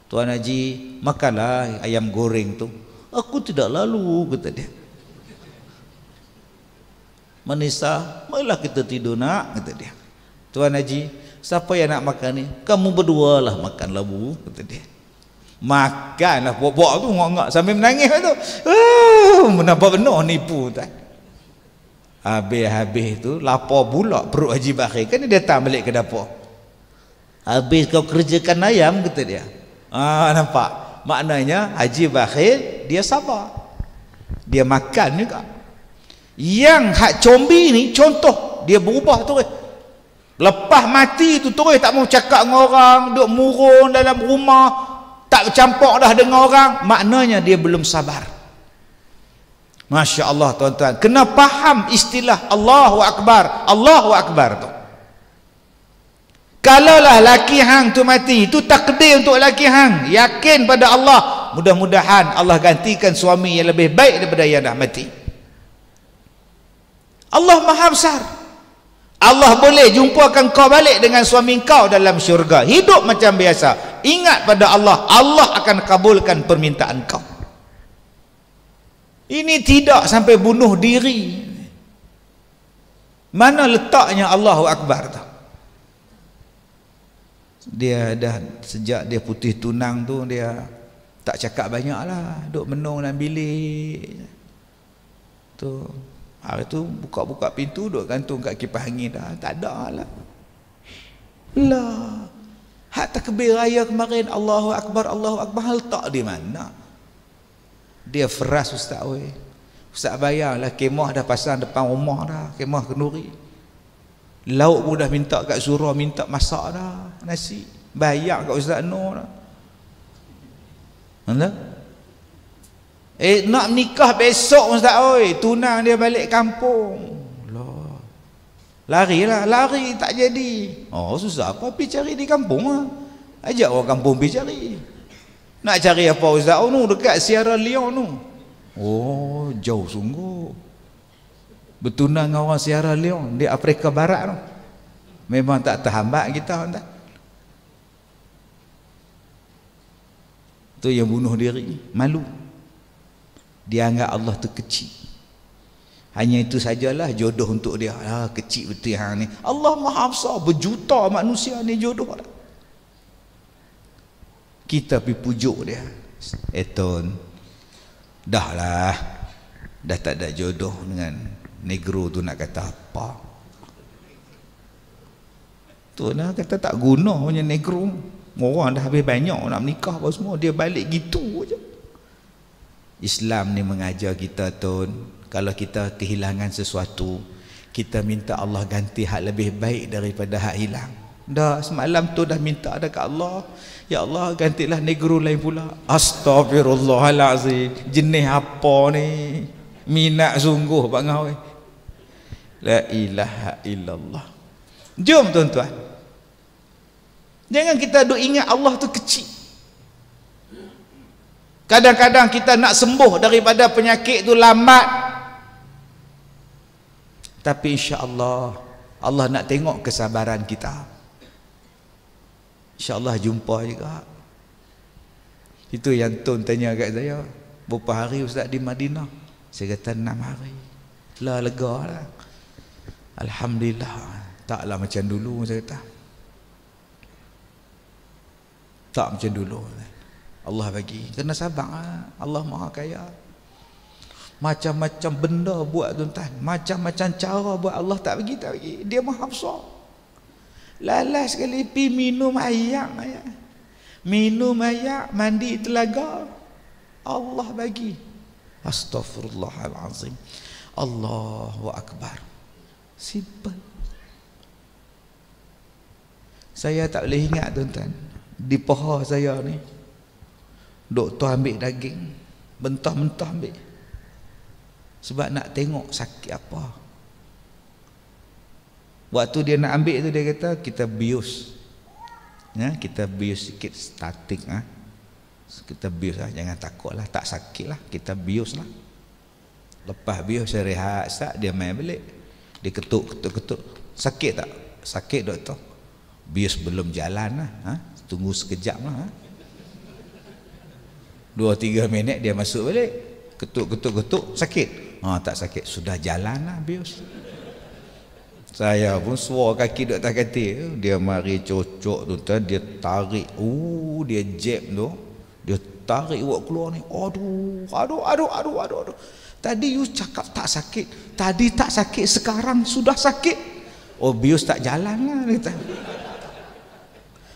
Speaker 1: Tuan Haji, makanlah ayam goreng tu. Aku tidak lalu, kata dia. Manisa, malah kita tidur nak, kata dia. Tuan Haji, siapa yang nak makan ni? Kamu berdua lah makan labu, kata dia. Makanlah buak-buak tu, ngok-ngok sambil menangis tu. Menampak benar nipu tak? Habis-habis tu lapar pula perut Haji Bakhil, kan dia datang balik ke dapur. Habis kau kerjakan ayam, kata dia. Nampak? Maknanya Haji Bakhil dia sabar. Dia makan juga. Yang hak Combi ni contoh, dia berubah tu. Lepas mati tu terus tak mau cakap dengan orang, duk murung dalam rumah, tak campur dah dengan orang. Maknanya dia belum sabar. Masya Allah tuan-tuan, kena faham istilah Allahu Akbar, Allahu Akbar tu. Kalaulah laki hang tu mati, itu takdir untuk laki hang, yakin pada Allah, mudah-mudahan Allah gantikan suami yang lebih baik daripada yang dah mati. Allah Maha Besar. Allah boleh jumpakan kau balik dengan suami kau dalam syurga, hidup macam biasa. Ingat pada Allah, Allah akan kabulkan permintaan kau. Ini tidak sampai bunuh diri. Mana letaknya Allahu Akbar tu? Dia dah sejak dia putih tunang tu, dia tak cakap banyak lah, duduk menung dalam bilik tu. Hari tu buka-buka pintu, duduk gantung kat kipas angin dah, tak ada lah. Lah, hak takbir raya kemarin, Allahu Akbar, Allahu Akbar, letak di mana? Dia feras ustaz weh. Ustaz bayanglah, kemah dah pasang depan rumah dah, kemah kenduri. Lauk pun dah minta kat surau, minta masak dah nasi, bayar kat Ustaz Nur dah. Mana? Nak menikah besok Ustaz oi, tunang dia balik kampung. Lah. Lari tak jadi. Oh susah apa, pergi cari di kampung ah. Ajak orang kampung pergi cari. Nak cari apa Ustaz? Oh nu dekat Sierra Leone nu. Oh jauh sungguh. Bertunang dengan orang Sierra Leone di Afrika Barat tu. Memang tak terhambat kita entah. Tu yang bunuh diri, malu. Dia anggap Allah tu kecil. Hanya itu sajalah jodoh untuk dia. Kecil betul hang ni. Allah Maha Besar, berjuta manusia ni jodoh dah. Kita pergi pujuk dia. Eton, dah lah, dah tak ada jodoh dengan negro tu, nak kata apa? Tu lah kata tak guna punya negro. Orang dah habis banyak nak menikah apa semua, dia balik gitu aja. Islam ni mengajar kita Tun, kalau kita kehilangan sesuatu, kita minta Allah ganti hak lebih baik daripada hak hilang. Dah semalam tu dah minta dekat Allah, ya Allah gantilah negro lain pula. Astagfirullahalazim, jenis apa ni? Minat sungguh Pak Ngau. La ilaha illallah. Jom tuan-tuan, jangan kita duk ingat Allah tu kecil. Kadang-kadang kita nak sembuh daripada penyakit tu lambat, tapi insya-Allah Allah nak tengok kesabaran kita. InsyaAllah jumpa juga. Itu yang Tun tanya kat saya, berapa hari Ustaz di Madinah? Saya kata 6 hari. Lah lega lah, alhamdulillah. Taklah macam dulu, saya kata. Tak macam dulu. Allah bagi, kena sabar. Allah Maha Kaya. Macam-macam benda buat tuan-tuan, macam-macam cara buat, Allah tak bagi. Dia Maha Besar. Lalas sekali pi minum air, minum air, mandi telaga, Allah bagi. Astaghfirullahalazim. Allahu Akbar. Simple. Saya tak boleh ingat tuan-tuan, di paha saya ni doktor ambil daging, mentah-mentah ambil, sebab nak tengok sakit apa. Waktu dia nak ambil tu, dia kata kita bius, ya, kita bius sikit statik, kita bius lah, jangan takut lah, tak sakit lah, kita bius lah. Lepas bius saya rehat sat, dia main balik, dia ketuk. Sakit tak? Sakit doktor. Bius belum jalan lah, tunggu sekejap lah. 2-3 minit dia masuk balik, ketuk, sakit? Tak sakit, sudah jalan lah bius. Saya pun suar kaki duk atas katil, dia mari cocok tu, dia tarik, dia jab tu, dia tarik buat keluar ni. Aduh. Tadi you cakap tak sakit, tadi tak sakit, sekarang sudah sakit. Bius tak jalan lah, kata.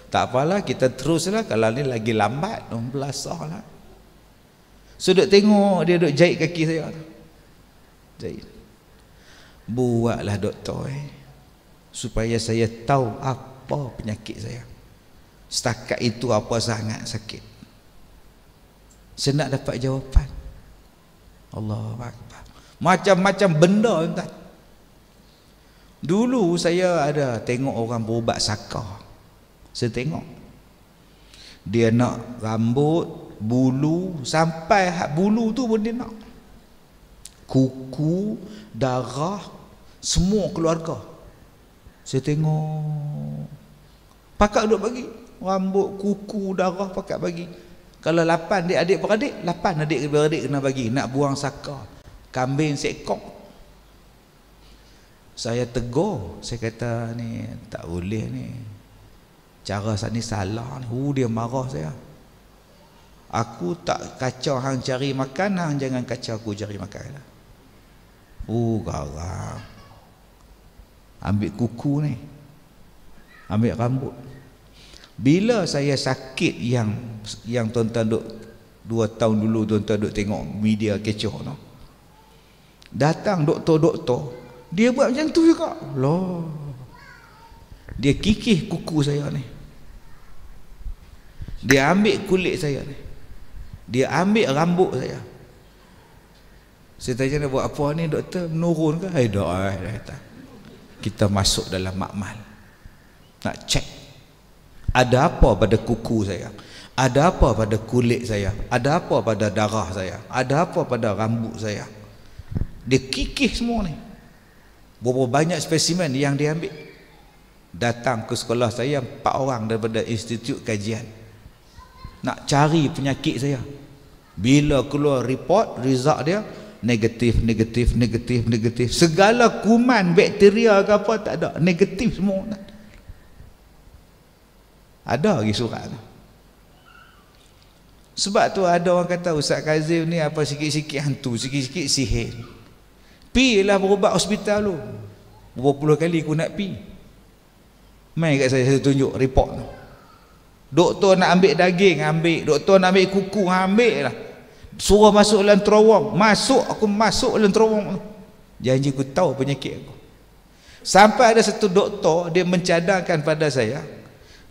Speaker 1: Tak apalah, kita teruslah, kalau ni lagi lambat, belasah lah. So duk tengok dia duk jahit kaki saya. Jahit. Buatlah doktor supaya saya tahu apa penyakit saya. Setakat itu apa sangat sakit. Saya nak dapat jawapan. Allahu Akbar. Macam-macam benda entah. Dulu saya ada tengok orang berubat sakar. Saya tengok dia nak rambut, bulu, sampai bulu tu pun dia nak, kuku, darah, semua keluarga. Saya tengok pakak duk bagi rambut, kuku, darah, pakak bagi. Kalau 8 adik-beradik, 8 adik-beradik kena bagi. Nak buang saka, kambing seekor. Saya tegur, saya kata ni tak boleh ni, cara saya ni salah ni. Dia marah saya. Aku tak kacau hang cari makan, hang jangan kacau aku cari makan. Garang. Ambil kuku ni, ambil rambut. Bila saya sakit yang tuan-tuan duk 2 tahun dulu tuan-tuan duk tengok media kecoh no, datang doktor-doktor, dia buat macam tu juga. Loh, dia kikih kuku saya ni, dia ambil kulit saya ni, dia ambil rambut saya. Saya tanya dia buat apa ni doktor, menurun ke? Tak. Kita masuk dalam makmal nak cek ada apa pada kuku saya, ada apa pada kulit saya, ada apa pada darah saya, ada apa pada rambut saya. Dia kikih semua ni. Berapa banyak spesimen yang dia ambil. Datang ke sekolah saya 4 orang daripada institut kajian nak cari penyakit saya. Bila keluar report, result dia negatif. Segala kuman, bakteria ke apa tak ada, negatif semua. Ada lagi surat tu. Sebab tu ada orang kata Ustaz Kazim ni apa sikit-sikit hantu, sikit-sikit sihir. Pilah berubat hospital tu. Berapa puluh kali aku nak pi. Mai kat saya tunjuk report tu. Doktor nak ambil daging, ambil. Doktor nak ambil kuku, ambil lah. Suruh masuk dalam terowong, aku masuk dalam terowong tu. Janji aku tahu penyakit aku. Sampai ada satu doktor, dia mencadangkan pada saya.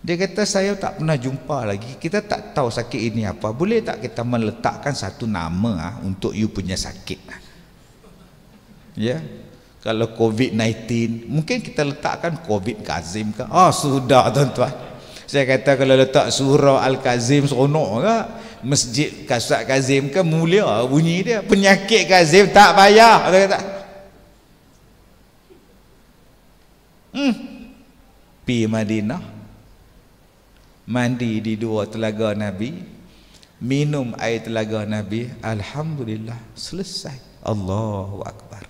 Speaker 1: Dia kata saya tak pernah jumpa lagi, kita tak tahu sakit ini apa, boleh tak kita meletakkan satu nama untuk you punya sakit. Ya, kalau COVID-19 mungkin kita letakkan COVID Kazim ke. Sudah tuan-tuan. Saya kata kalau letak surah Al-Kazim seronok ke, masjid Ustaz Kazim ke, mulia bunyi dia. Penyakit Kazim tak payah, dia kata. Pi Madinah, mandi di 2 telaga Nabi, minum air telaga Nabi, alhamdulillah, selesai. Allahu Akbar.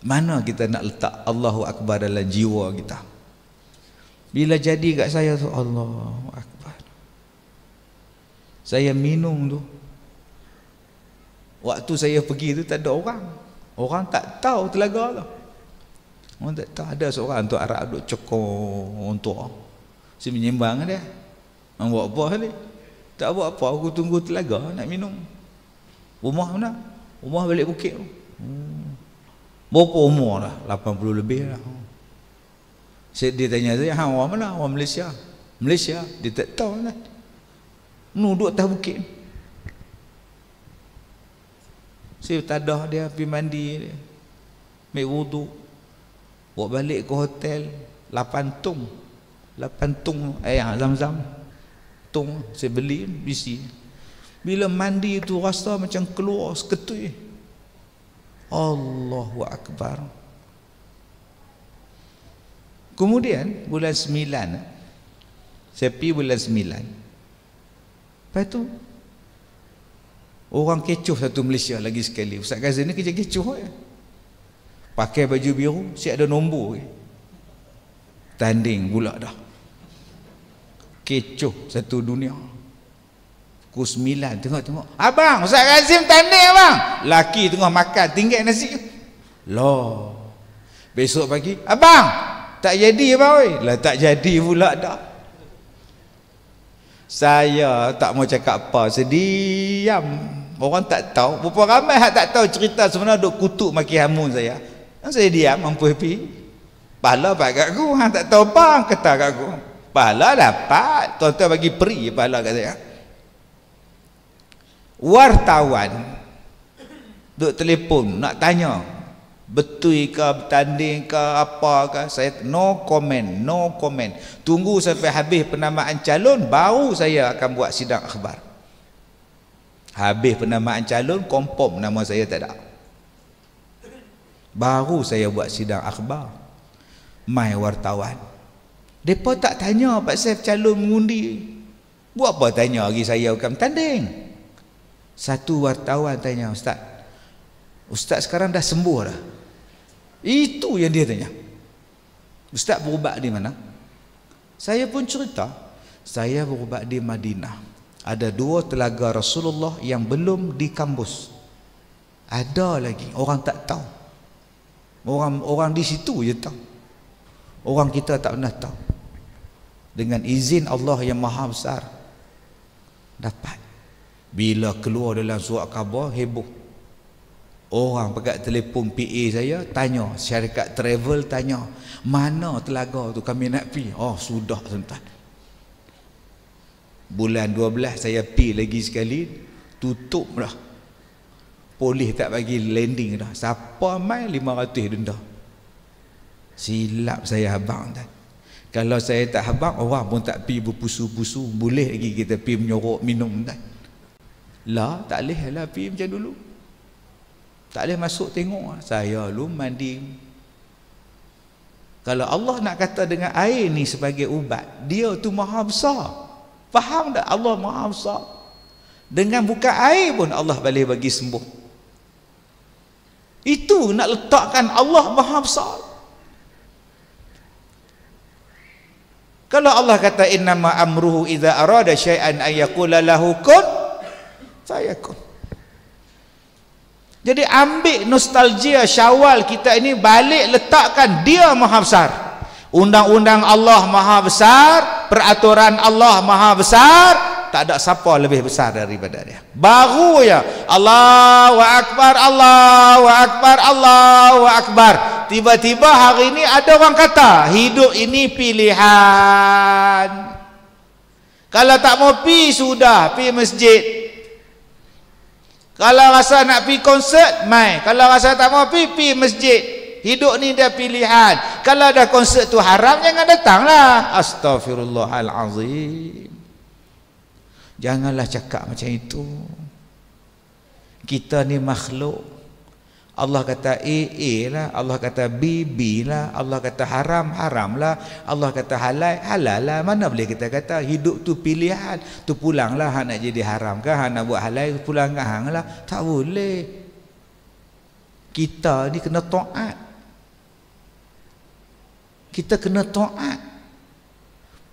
Speaker 1: Mana kita nak letak Allahu Akbar dalam jiwa kita? Bila jadi kat saya tu, Allahu Akbar. Saya minum tu, waktu saya pergi tu tak ada orang. Orang tak tahu telaga tu. Orang tak tahu. Ada seorang tu Arab duk cokong untuk saya menyembang dia. Orang buat apa ni? Tak buat apa, aku tunggu telaga nak minum. Rumah mana? Rumah balik bukit tu. Berapa umur dah? 80 lebih dah. Dia tanya saya, orang mana? Orang Malaysia. Malaysia? Dia tak tahu lah. Duduk atas bukit. Saya tadah dia, pergi mandi dia, ambil wuduk, bawa balik ke hotel. 8 tung air zam-zam, tung saya beli bisi. Bila mandi tu rasa macam keluar seketui. Allahu Akbar. Kemudian bulan 9 saya pergi bulan 9. Lepas tu orang kecoh satu Malaysia lagi sekali. Ustaz Kazim ni kerja kecoh ya. Pakai baju biru, siap ada nombor ke. Tanding pula dah. Kecoh satu dunia. Pukul 9 tengok-tengok, abang Ustaz Kazim tanding abang. Laki tengah makan tinggal nasi. Loh. Besok pagi, abang tak jadi abang oi. Lah tak jadi pula dah. Saya tak mau cakap apa, sediam. Orang tak tahu, berapa ramai hak tak tahu cerita sebenarnya duk kutuk maki hamun saya. Saya diam, mampu happy. Pahala pak kat aku, hang tak tahu bang kata kat aku. Pahala dapat, tuan-tuan bagi peri pahala kat saya. Wartawan duk telefon nak tanya betul ke, bertanding ke, apa ke, saya no comment, no comment. Tunggu sampai habis penamaan calon, baru saya akan buat sidang akhbar. Habis penamaan calon, confirm nama saya tak ada, baru saya buat sidang akhbar. Mai wartawan, mereka tak tanya Pak Saif calon mengundi, buat apa tanya lagi saya bukan tanding. Satu wartawan tanya, Ustaz sekarang dah sembuh dah? Itu yang dia tanya. Ustaz berubat di mana? Saya pun cerita, saya berubat di Madinah. Ada 2 telaga Rasulullah yang belum di kampus. Ada lagi, orang tak tahu. Orang di situ je tahu. Orang kita tak pernah tahu. Dengan izin Allah yang maha besar, dapat. Bila keluar dalam surat khabar, heboh. Orang pegang telefon PA saya, tanya, syarikat travel tanya, mana telaga tu kami nak pi. Oh sudah tuan-tuan, bulan 12 saya pi lagi sekali, tutup dah, polis tak bagi landing dah. Siapa mai 500 denda. Silap saya abang tuan. Kalau saya tak abang, orang pun tak pi berpusu-pusu. Boleh lagi kita pi menyorok minum tuan. Lah tak boleh lah pi macam dulu. Tak boleh masuk tengok. Saya lu mandi. Kalau Allah nak kata dengan air ni sebagai ubat, dia tu maha besar. Faham tak? Allah maha besar. Dengan bukan air pun Allah boleh bagi sembuh. Itu nak letakkan Allah maha besar. Kalau Allah kata innama amruhu idza arada syai'an ay yaqula lahu kun fayakun. Jadi ambil nostalgia Syawal kita ini, balik letakkan dia maha besar. Undang-undang Allah maha besar, peraturan Allah maha besar, tak ada siapa lebih besar daripada dia. Baru ya Allahu Akbar, Allahu Akbar, Allahu Akbar. Tiba-tiba hari ini ada orang kata hidup ini pilihan. Kalau tak mau pi sudah, pi masjid. Kalau rasa nak pi konsert, mai. Kalau rasa tak mau pi masjid. Hidup ni dah pilihan. Kalau dah konsert tu haram, jangan datanglah. Astaghfirullahalazim. Janganlah cakap macam itu. Kita ni makhluk. Allah kata A lah, Allah kata B lah, Allah kata haram lah, Allah kata halal lah. Mana boleh kita kata hidup tu pilihan, tu pulanglah hang nak jadi haram ke, hang nak buat halal pulang ke hang lah. Tak boleh. Kita ni kena taat. Kita kena taat.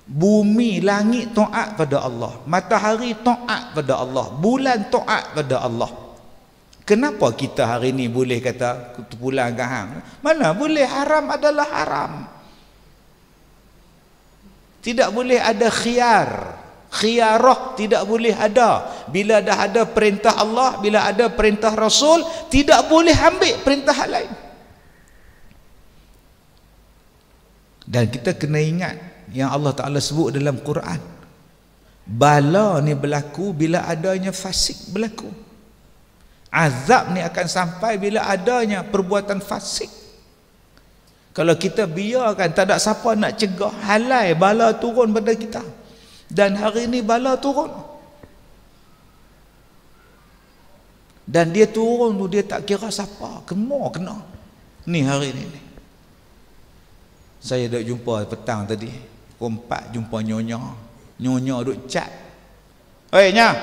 Speaker 1: Bumi, langit taat pada Allah, matahari taat pada Allah, bulan taat pada Allah. Kenapa kita hari ni boleh kata pulang ke hang? Mana boleh, haram adalah haram. Tidak boleh ada khiyar. Khiyarah tidak boleh ada. Bila dah ada perintah Allah, bila ada perintah Rasul, tidak boleh ambil perintah lain. Dan kita kena ingat yang Allah Ta'ala sebut dalam Quran, bala ni berlaku bila adanya fasik berlaku. Azab ni akan sampai bila adanya perbuatan fasik. Kalau kita biarkan, tak ada siapa nak cegah, halai bala turun pada kita. Dan hari ini bala turun. Dan dia turun tu, dia tak kira siapa, kena. Ni hari ni. Saya dah jumpa petang tadi, pukul 4 jumpa nyonya. Nyonya duk cat. Oi nya,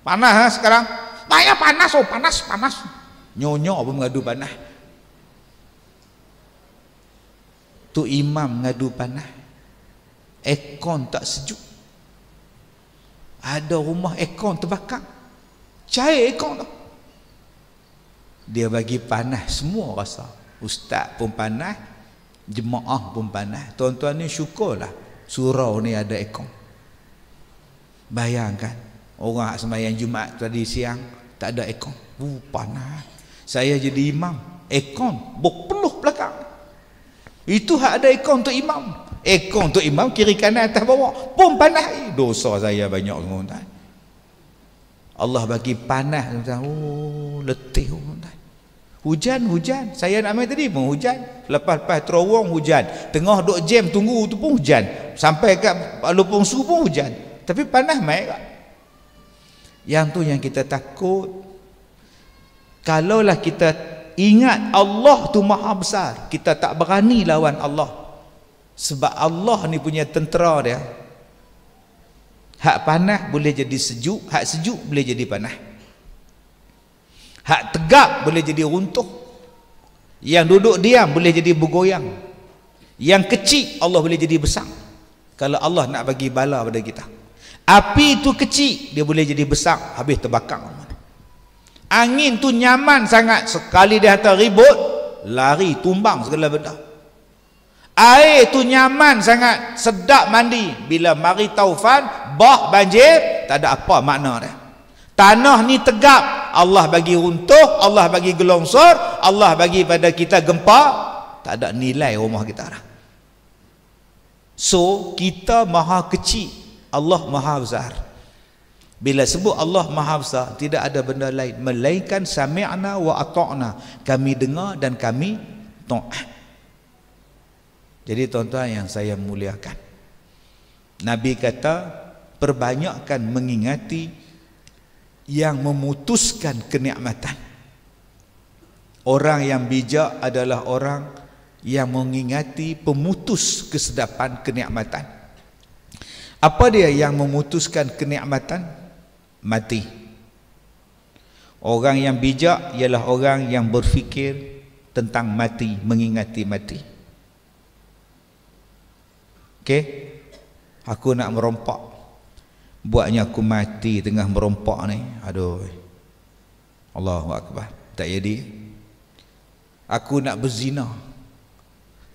Speaker 1: panas ha sekarang? Banyak panas, oh panas. Nyonya pun mengadu panas. Tu imam mengadu panas. Aircon tak sejuk. Ada rumah aircon terbakar. Cair aircon tu. Dia bagi panas semua rasa. Ustaz pun panas, jemaah pun panas. Tuan-tuan ni syukurlah surau ni ada aircon. Bayangkan orang sembahyang Jumaat tadi siang tak ada aircon. Panas. Saya jadi imam, aircon berpenuh belakang. Itu hak ada aircon untuk imam. Aircon untuk imam kiri kanan atas bawah pun panas. Dosa saya banyak tuan-tuan. Allah bagi panas tuan-tuan. Oh letih tuan-tuan. Hujan. Saya nak main tadi pun hujan. Lepas terowong hujan. Tengah duk jam tunggu tu pun hujan. Sampai kat Lopong Su pun hujan. Tapi panas mai kak. Yang tu yang kita takut. Kalaulah kita ingat Allah tu maha besar, kita tak berani lawan Allah. Sebab Allah ni punya tentera dia. Hak panas boleh jadi sejuk, hak sejuk boleh jadi panas. Hak tegak boleh jadi runtuh. Yang duduk diam boleh jadi bergoyang. Yang kecil Allah boleh jadi besar. Kalau Allah nak bagi bala pada kita. Api tu kecil, dia boleh jadi besar, habis terbakar. Angin tu nyaman sangat, sekali dia hantar ribut, lari tumbang segala benda. Air tu nyaman sangat, sedap mandi. Bila mari taufan, bah banjir, tak ada apa makna dia. Tanah ni tegap, Allah bagi runtuh, Allah bagi gelongsor, Allah bagi pada kita gempa, tak ada nilai rumah kita dah. So kita maha kecil, Allah maha besar. Bila sebut Allah maha besar, tidak ada benda lain melainkan sami'na wa ata'na, kami dengar dan kami taat. Jadi tuan-tuan yang saya muliakan, Nabi kata perbanyakkan mengingati yang memutuskan kenikmatan. Orang yang bijak adalah orang yang mengingati pemutus kesedapan kenikmatan. Apa dia yang memutuskan kenikmatan? Mati. Orang yang bijak ialah orang yang berfikir tentang mati, mengingati mati. Okey, aku nak merompak, buatnya aku mati tengah merompak ni. Aduh, Allahu Akbar, tak jadi. Aku nak berzina,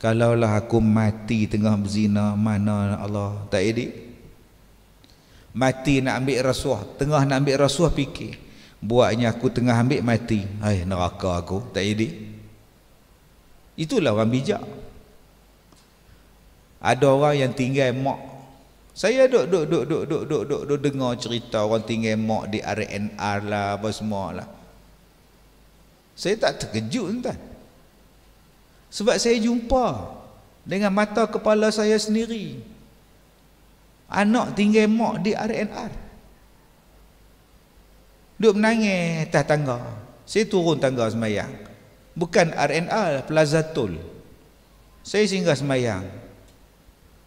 Speaker 1: kalaulah aku mati tengah berzina, mana Allah, tak jadi. Mati nak ambil rasuah, tengah nak ambil rasuah fikir, buatnya aku tengah ambil mati, hai neraka aku, tak jadi. Itulah orang bijak. Ada orang yang tinggal mak. Saya duk dengar cerita orang tinggal mak di RNR lah, apa semua lah. Saya tak terkejut entah. Sebab saya jumpa dengan mata kepala saya sendiri. Anak tinggal mak di RNR. Duk menangis atas tangga. Saya turun tangga semayang. Bukan RNR, Plaza Tol. Saya singgah semayang.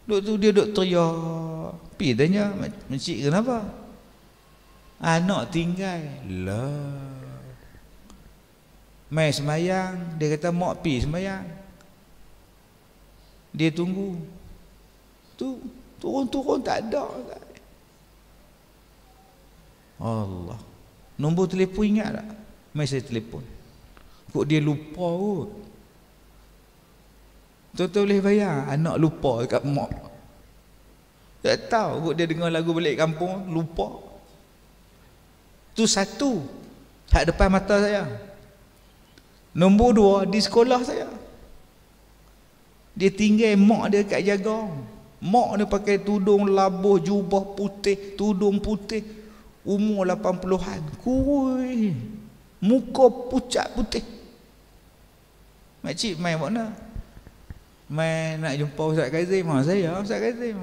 Speaker 1: Duk tu dia duk teriak. Pi tanya, "Encik kenapa?" "Anak tinggal." Lah. Mai semayang, dia kata mak pi semayang. Dia tunggu. Tu turun-turun tak ada. Allah. Nombor telefon ingat tak? Mai saya telefon. Kok dia lupa kot. Tuan-tuan boleh bayang anak lupa dekat mak. Tak tahu kot dia dengar lagu balik kampung, lupa. Tu satu, hak depan mata saya. Nombor dua, di sekolah saya. Dia tinggal mak dia kat Jagong. Mak dia pakai tudung labuh, jubah putih, tudung putih, umur 80-an. Kui, muka pucat putih. Makcik main mana? Mai nak jumpa Ustaz Kazim. Saya Ustaz Kazim.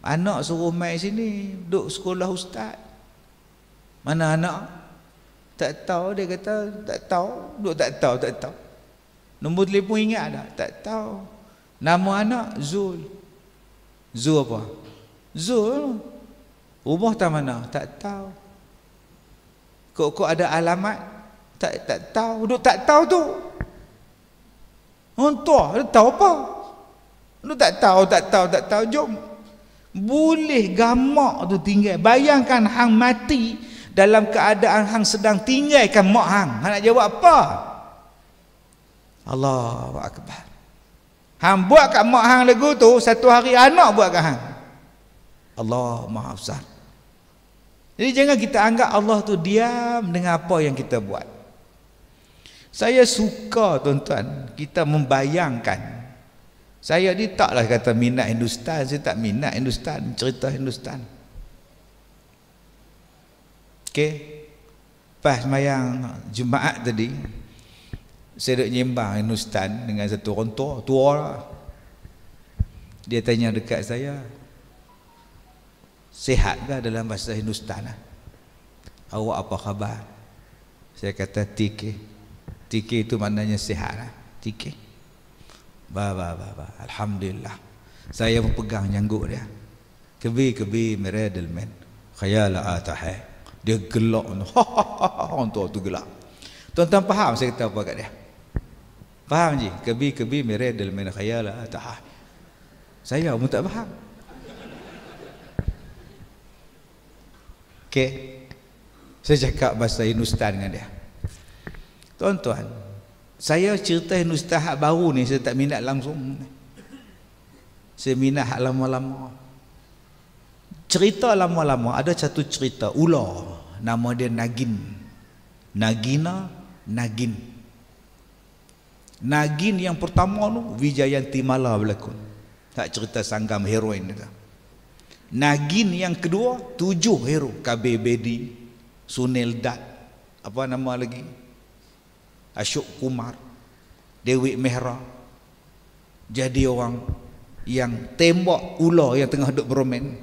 Speaker 1: Anak suruh mai sini, duduk sekolah ustaz. Mana anak? Tak tahu, dia kata tak tahu. Duduk tak tahu. Nombor telefon ingat tak? Tak tahu. Nama anak Zul. Zul apa? Zul. Rumah tak mana? Tak tahu. Kok ada alamat? Tak tahu. Duduk tak tahu tu. Entah, dia tahu apa? Lu tak tahu. Jom. Boleh gamak tu tinggal. Bayangkan hang mati dalam keadaan hang sedang tinggalkan mak hang. Hang nak jawab apa? Allahu Akbar. Hang buat kat mak hang lagu tu, satu hari anak buat kat hang. Allah Maha Besar. Jadi jangan kita anggap Allah tu diam dengan apa yang kita buat. Saya suka tuan-tuan kita membayangkan. Saya ni taklah kata minat Hindustan, saya tak minat Hindustan, cerita Hindustan. Okey. Pas sembahyang Jumaat tadi, Saya duduk nyembang Hindustan dengan satu orang tua lah. Dia tanya dekat saya, sihat ke dalam bahasa Hindustan lah? Awak apa khabar? Saya kata TK. TK itu maknanya sihat lah. TK. Alhamdulillah. Saya pun pegang nyangguk dia. Kebi meredelmen. Khayala atahai. Dia gelak. Orang tua tu gelak. Tuan-tuan faham saya kata apa kat dia? Faham je? Kebi meredelmen khayala atahai. Saya pun tak faham. Okey. Saya cakap bahasa Hindustan dengan dia. Tuan-tuan, saya cerita Hindustan hak baru ni saya tak minat langsung. Saya minat hak lama-lama. Cerita lama-lama ada satu cerita ular, nama dia Nagin. Nagin. Nagin yang pertama tu Wijayantimala berlakon. Tak cerita sanggam heroin dia. Nagin yang kedua 7 hero, KB Bedi, Sunil Dutt, apa nama lagi? Ashok Kumar, Dewi Mehra. Jadi orang yang tembak ular yang tengah duduk beromen.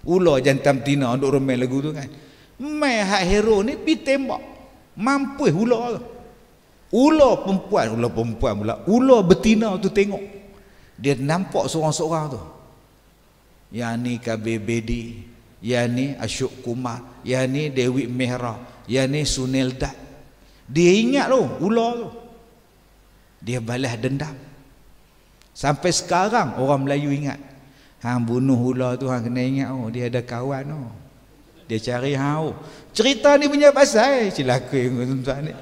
Speaker 1: Ular jantam tina duduk romen lagu tu kan. Mai hak hero ni pi tembak. Mampus ular tu. Ular perempuan pula. Ular betina tu tengok. Dia nampak seorang-seorang tu. Yang ni KB Bedi, yang ni Ashok Kumar, yang ni Dewi Mehra, yang ni Sunil Dutt. Dia ingat tu ular tu. Dia balas dendam. Sampai sekarang orang Melayu ingat. Hang bunuh ular tu hang kena ingat dia ada kawan tu. Dia cari hang. Cerita ni punya pasal celaka tuan-tuan ni.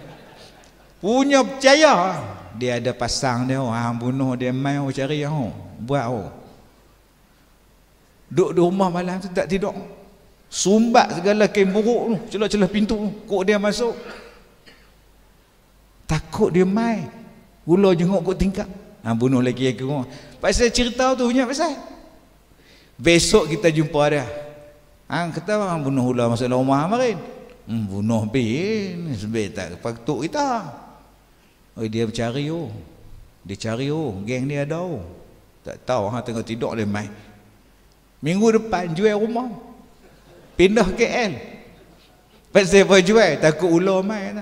Speaker 1: Punya percaya. Dia ada pasang dia hang bunuh dia mai cari hang. Buat duduk di rumah malam tu tak tidur. Sumbat segala kain buruk tu, celah-celah pintu tu, kok dia masuk. Takut dia mai. Ular jenguk kok tingkap. Bunuh lagi aku. Pasal cerita tu punya pasal. Besok kita jumpa dia. Kata hang bunuh ular masuk dalam rumah kemarin. Bunuh bin sebab tak patut kita. Dia cari Dia cari geng dia ada tak tahu hang tengah tidur dia mai. Minggu depan jual rumah. Pindah KL. Pasal apa jual? Takut ular mai.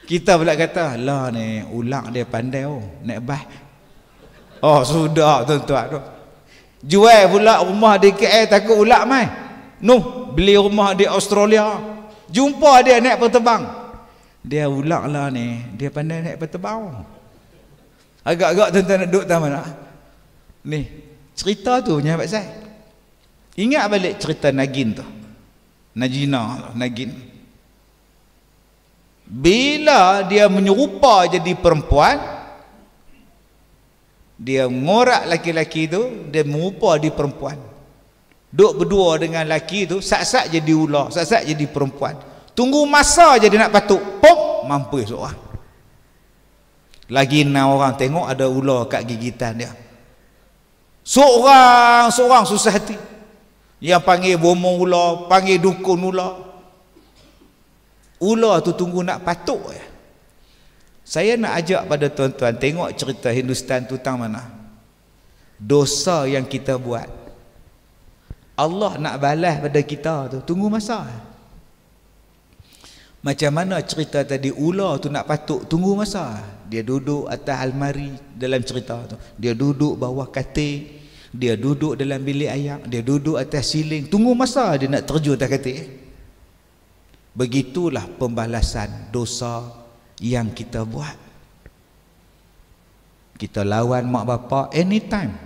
Speaker 1: Kita pula kata, lah ni ulang dia pandai naik bah. Sudah tuan-tuan tu. Jual pula rumah di KL takut ular mai. Beli rumah di Australia. Jumpa dia naik berterbang. Dia ulang lah ni, dia pandai naik berterbang. Agak-agak tuan-tuan nak duduk tak mana? Ni, cerita tu punya pasal. Ingat balik cerita Nagin tu. Nagin. Bila dia menyerupa jadi perempuan, dia ngorak laki-laki tu, dia menyerupa di perempuan. Duk berdua dengan laki tu, sat-sat jadi ular, sat-sat jadi perempuan. Tunggu masa je dia nak patuk, pop, mampus seorang. Lagi 6 orang tengok ada ular kat gigitan dia. Seorang susah hati. Yang panggil bomong ular, panggil dukun ular. Ular tu tunggu nak patuk je. Saya nak ajak pada tuan-tuan tengok cerita Hindustan tu tang mana. Dosa yang kita buat, Allah nak balas pada kita tu, tunggu masa. Macam mana cerita tadi ular tu nak patuk, tunggu masa. Dia duduk atas almari dalam cerita tu. Dia duduk bawah katil. Dia duduk dalam bilik ayak, dia duduk atas siling, tunggu masa dia nak terjun atas katil. Begitulah pembalasan dosa yang kita buat. Kita lawan mak bapak anytime.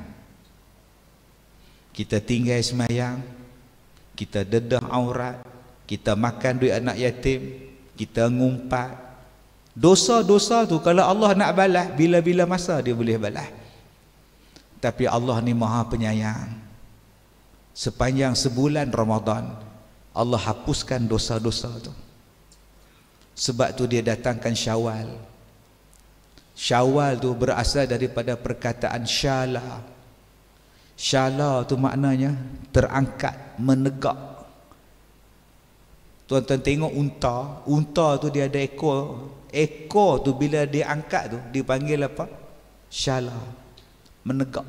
Speaker 1: Kita tinggal semayang, kita dedah aurat, kita makan duit anak yatim, kita ngumpat. Dosa-dosa tu kalau Allah nak balas, bila-bila masa dia boleh balas. Tapi Allah ni maha penyayang. Sepanjang sebulan Ramadan, Allah hapuskan dosa-dosa tu. Sebab tu dia datangkan Syawal. Syawal tu berasal daripada perkataan syala. Syala tu maknanya terangkat, menegak. Tuan-tuan tengok unta. Unta tu dia ada ekor Ekor tu bila dia angkat tu dipanggil apa? Syala, menegak.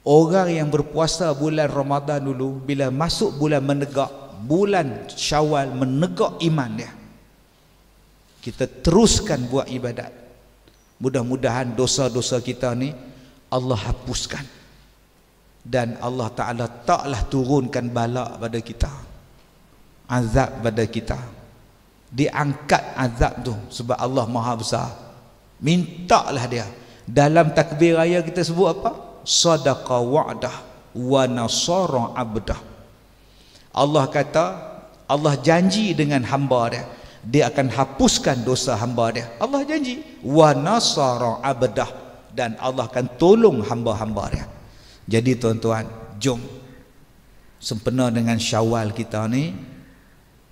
Speaker 1: Orang yang berpuasa bulan Ramadan dulu, bila masuk bulan menegak, bulan Syawal, menegak iman dia. Kita teruskan buat ibadat. Mudah-mudahan dosa-dosa kita ni Allah hapuskan, dan Allah Ta'ala taklah turunkan bala pada kita, azab pada kita. Diangkat azab tu sebab Allah Maha Besar. Mintalah dia. Dalam takbir raya kita sebut apa? Sadaqa wa'dah wa nasara abdah. Allah kata, Allah janji dengan hamba dia, dia akan hapuskan dosa hamba dia. Allah janji. Wa nasara abdah, dan Allah akan tolong hamba-hamba dia. Jadi tuan-tuan, jom sempena dengan Syawal kita ni,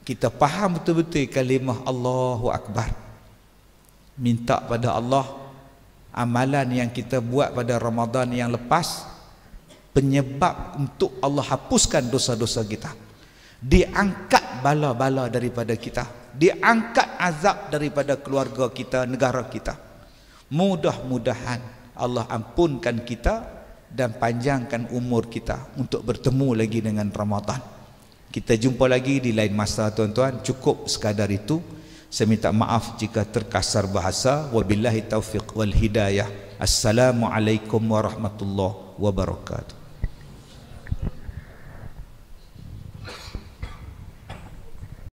Speaker 1: kita faham betul-betul kalimah Allahu Akbar. Minta pada Allah amalan yang kita buat pada Ramadan yang lepas, penyebab untuk Allah hapuskan dosa-dosa kita, diangkat bala-bala daripada kita, diangkat azab daripada keluarga kita, negara kita. Mudah-mudahan Allah ampunkan kita dan panjangkan umur kita untuk bertemu lagi dengan Ramadan. Kita jumpa lagi di lain masa tuan-tuan. Cukup sekadar itu. Saya minta maaf jika terkasar bahasa. Wabillahi taufiq wal hidayah. Assalamualaikum warahmatullahi wabarakatuh.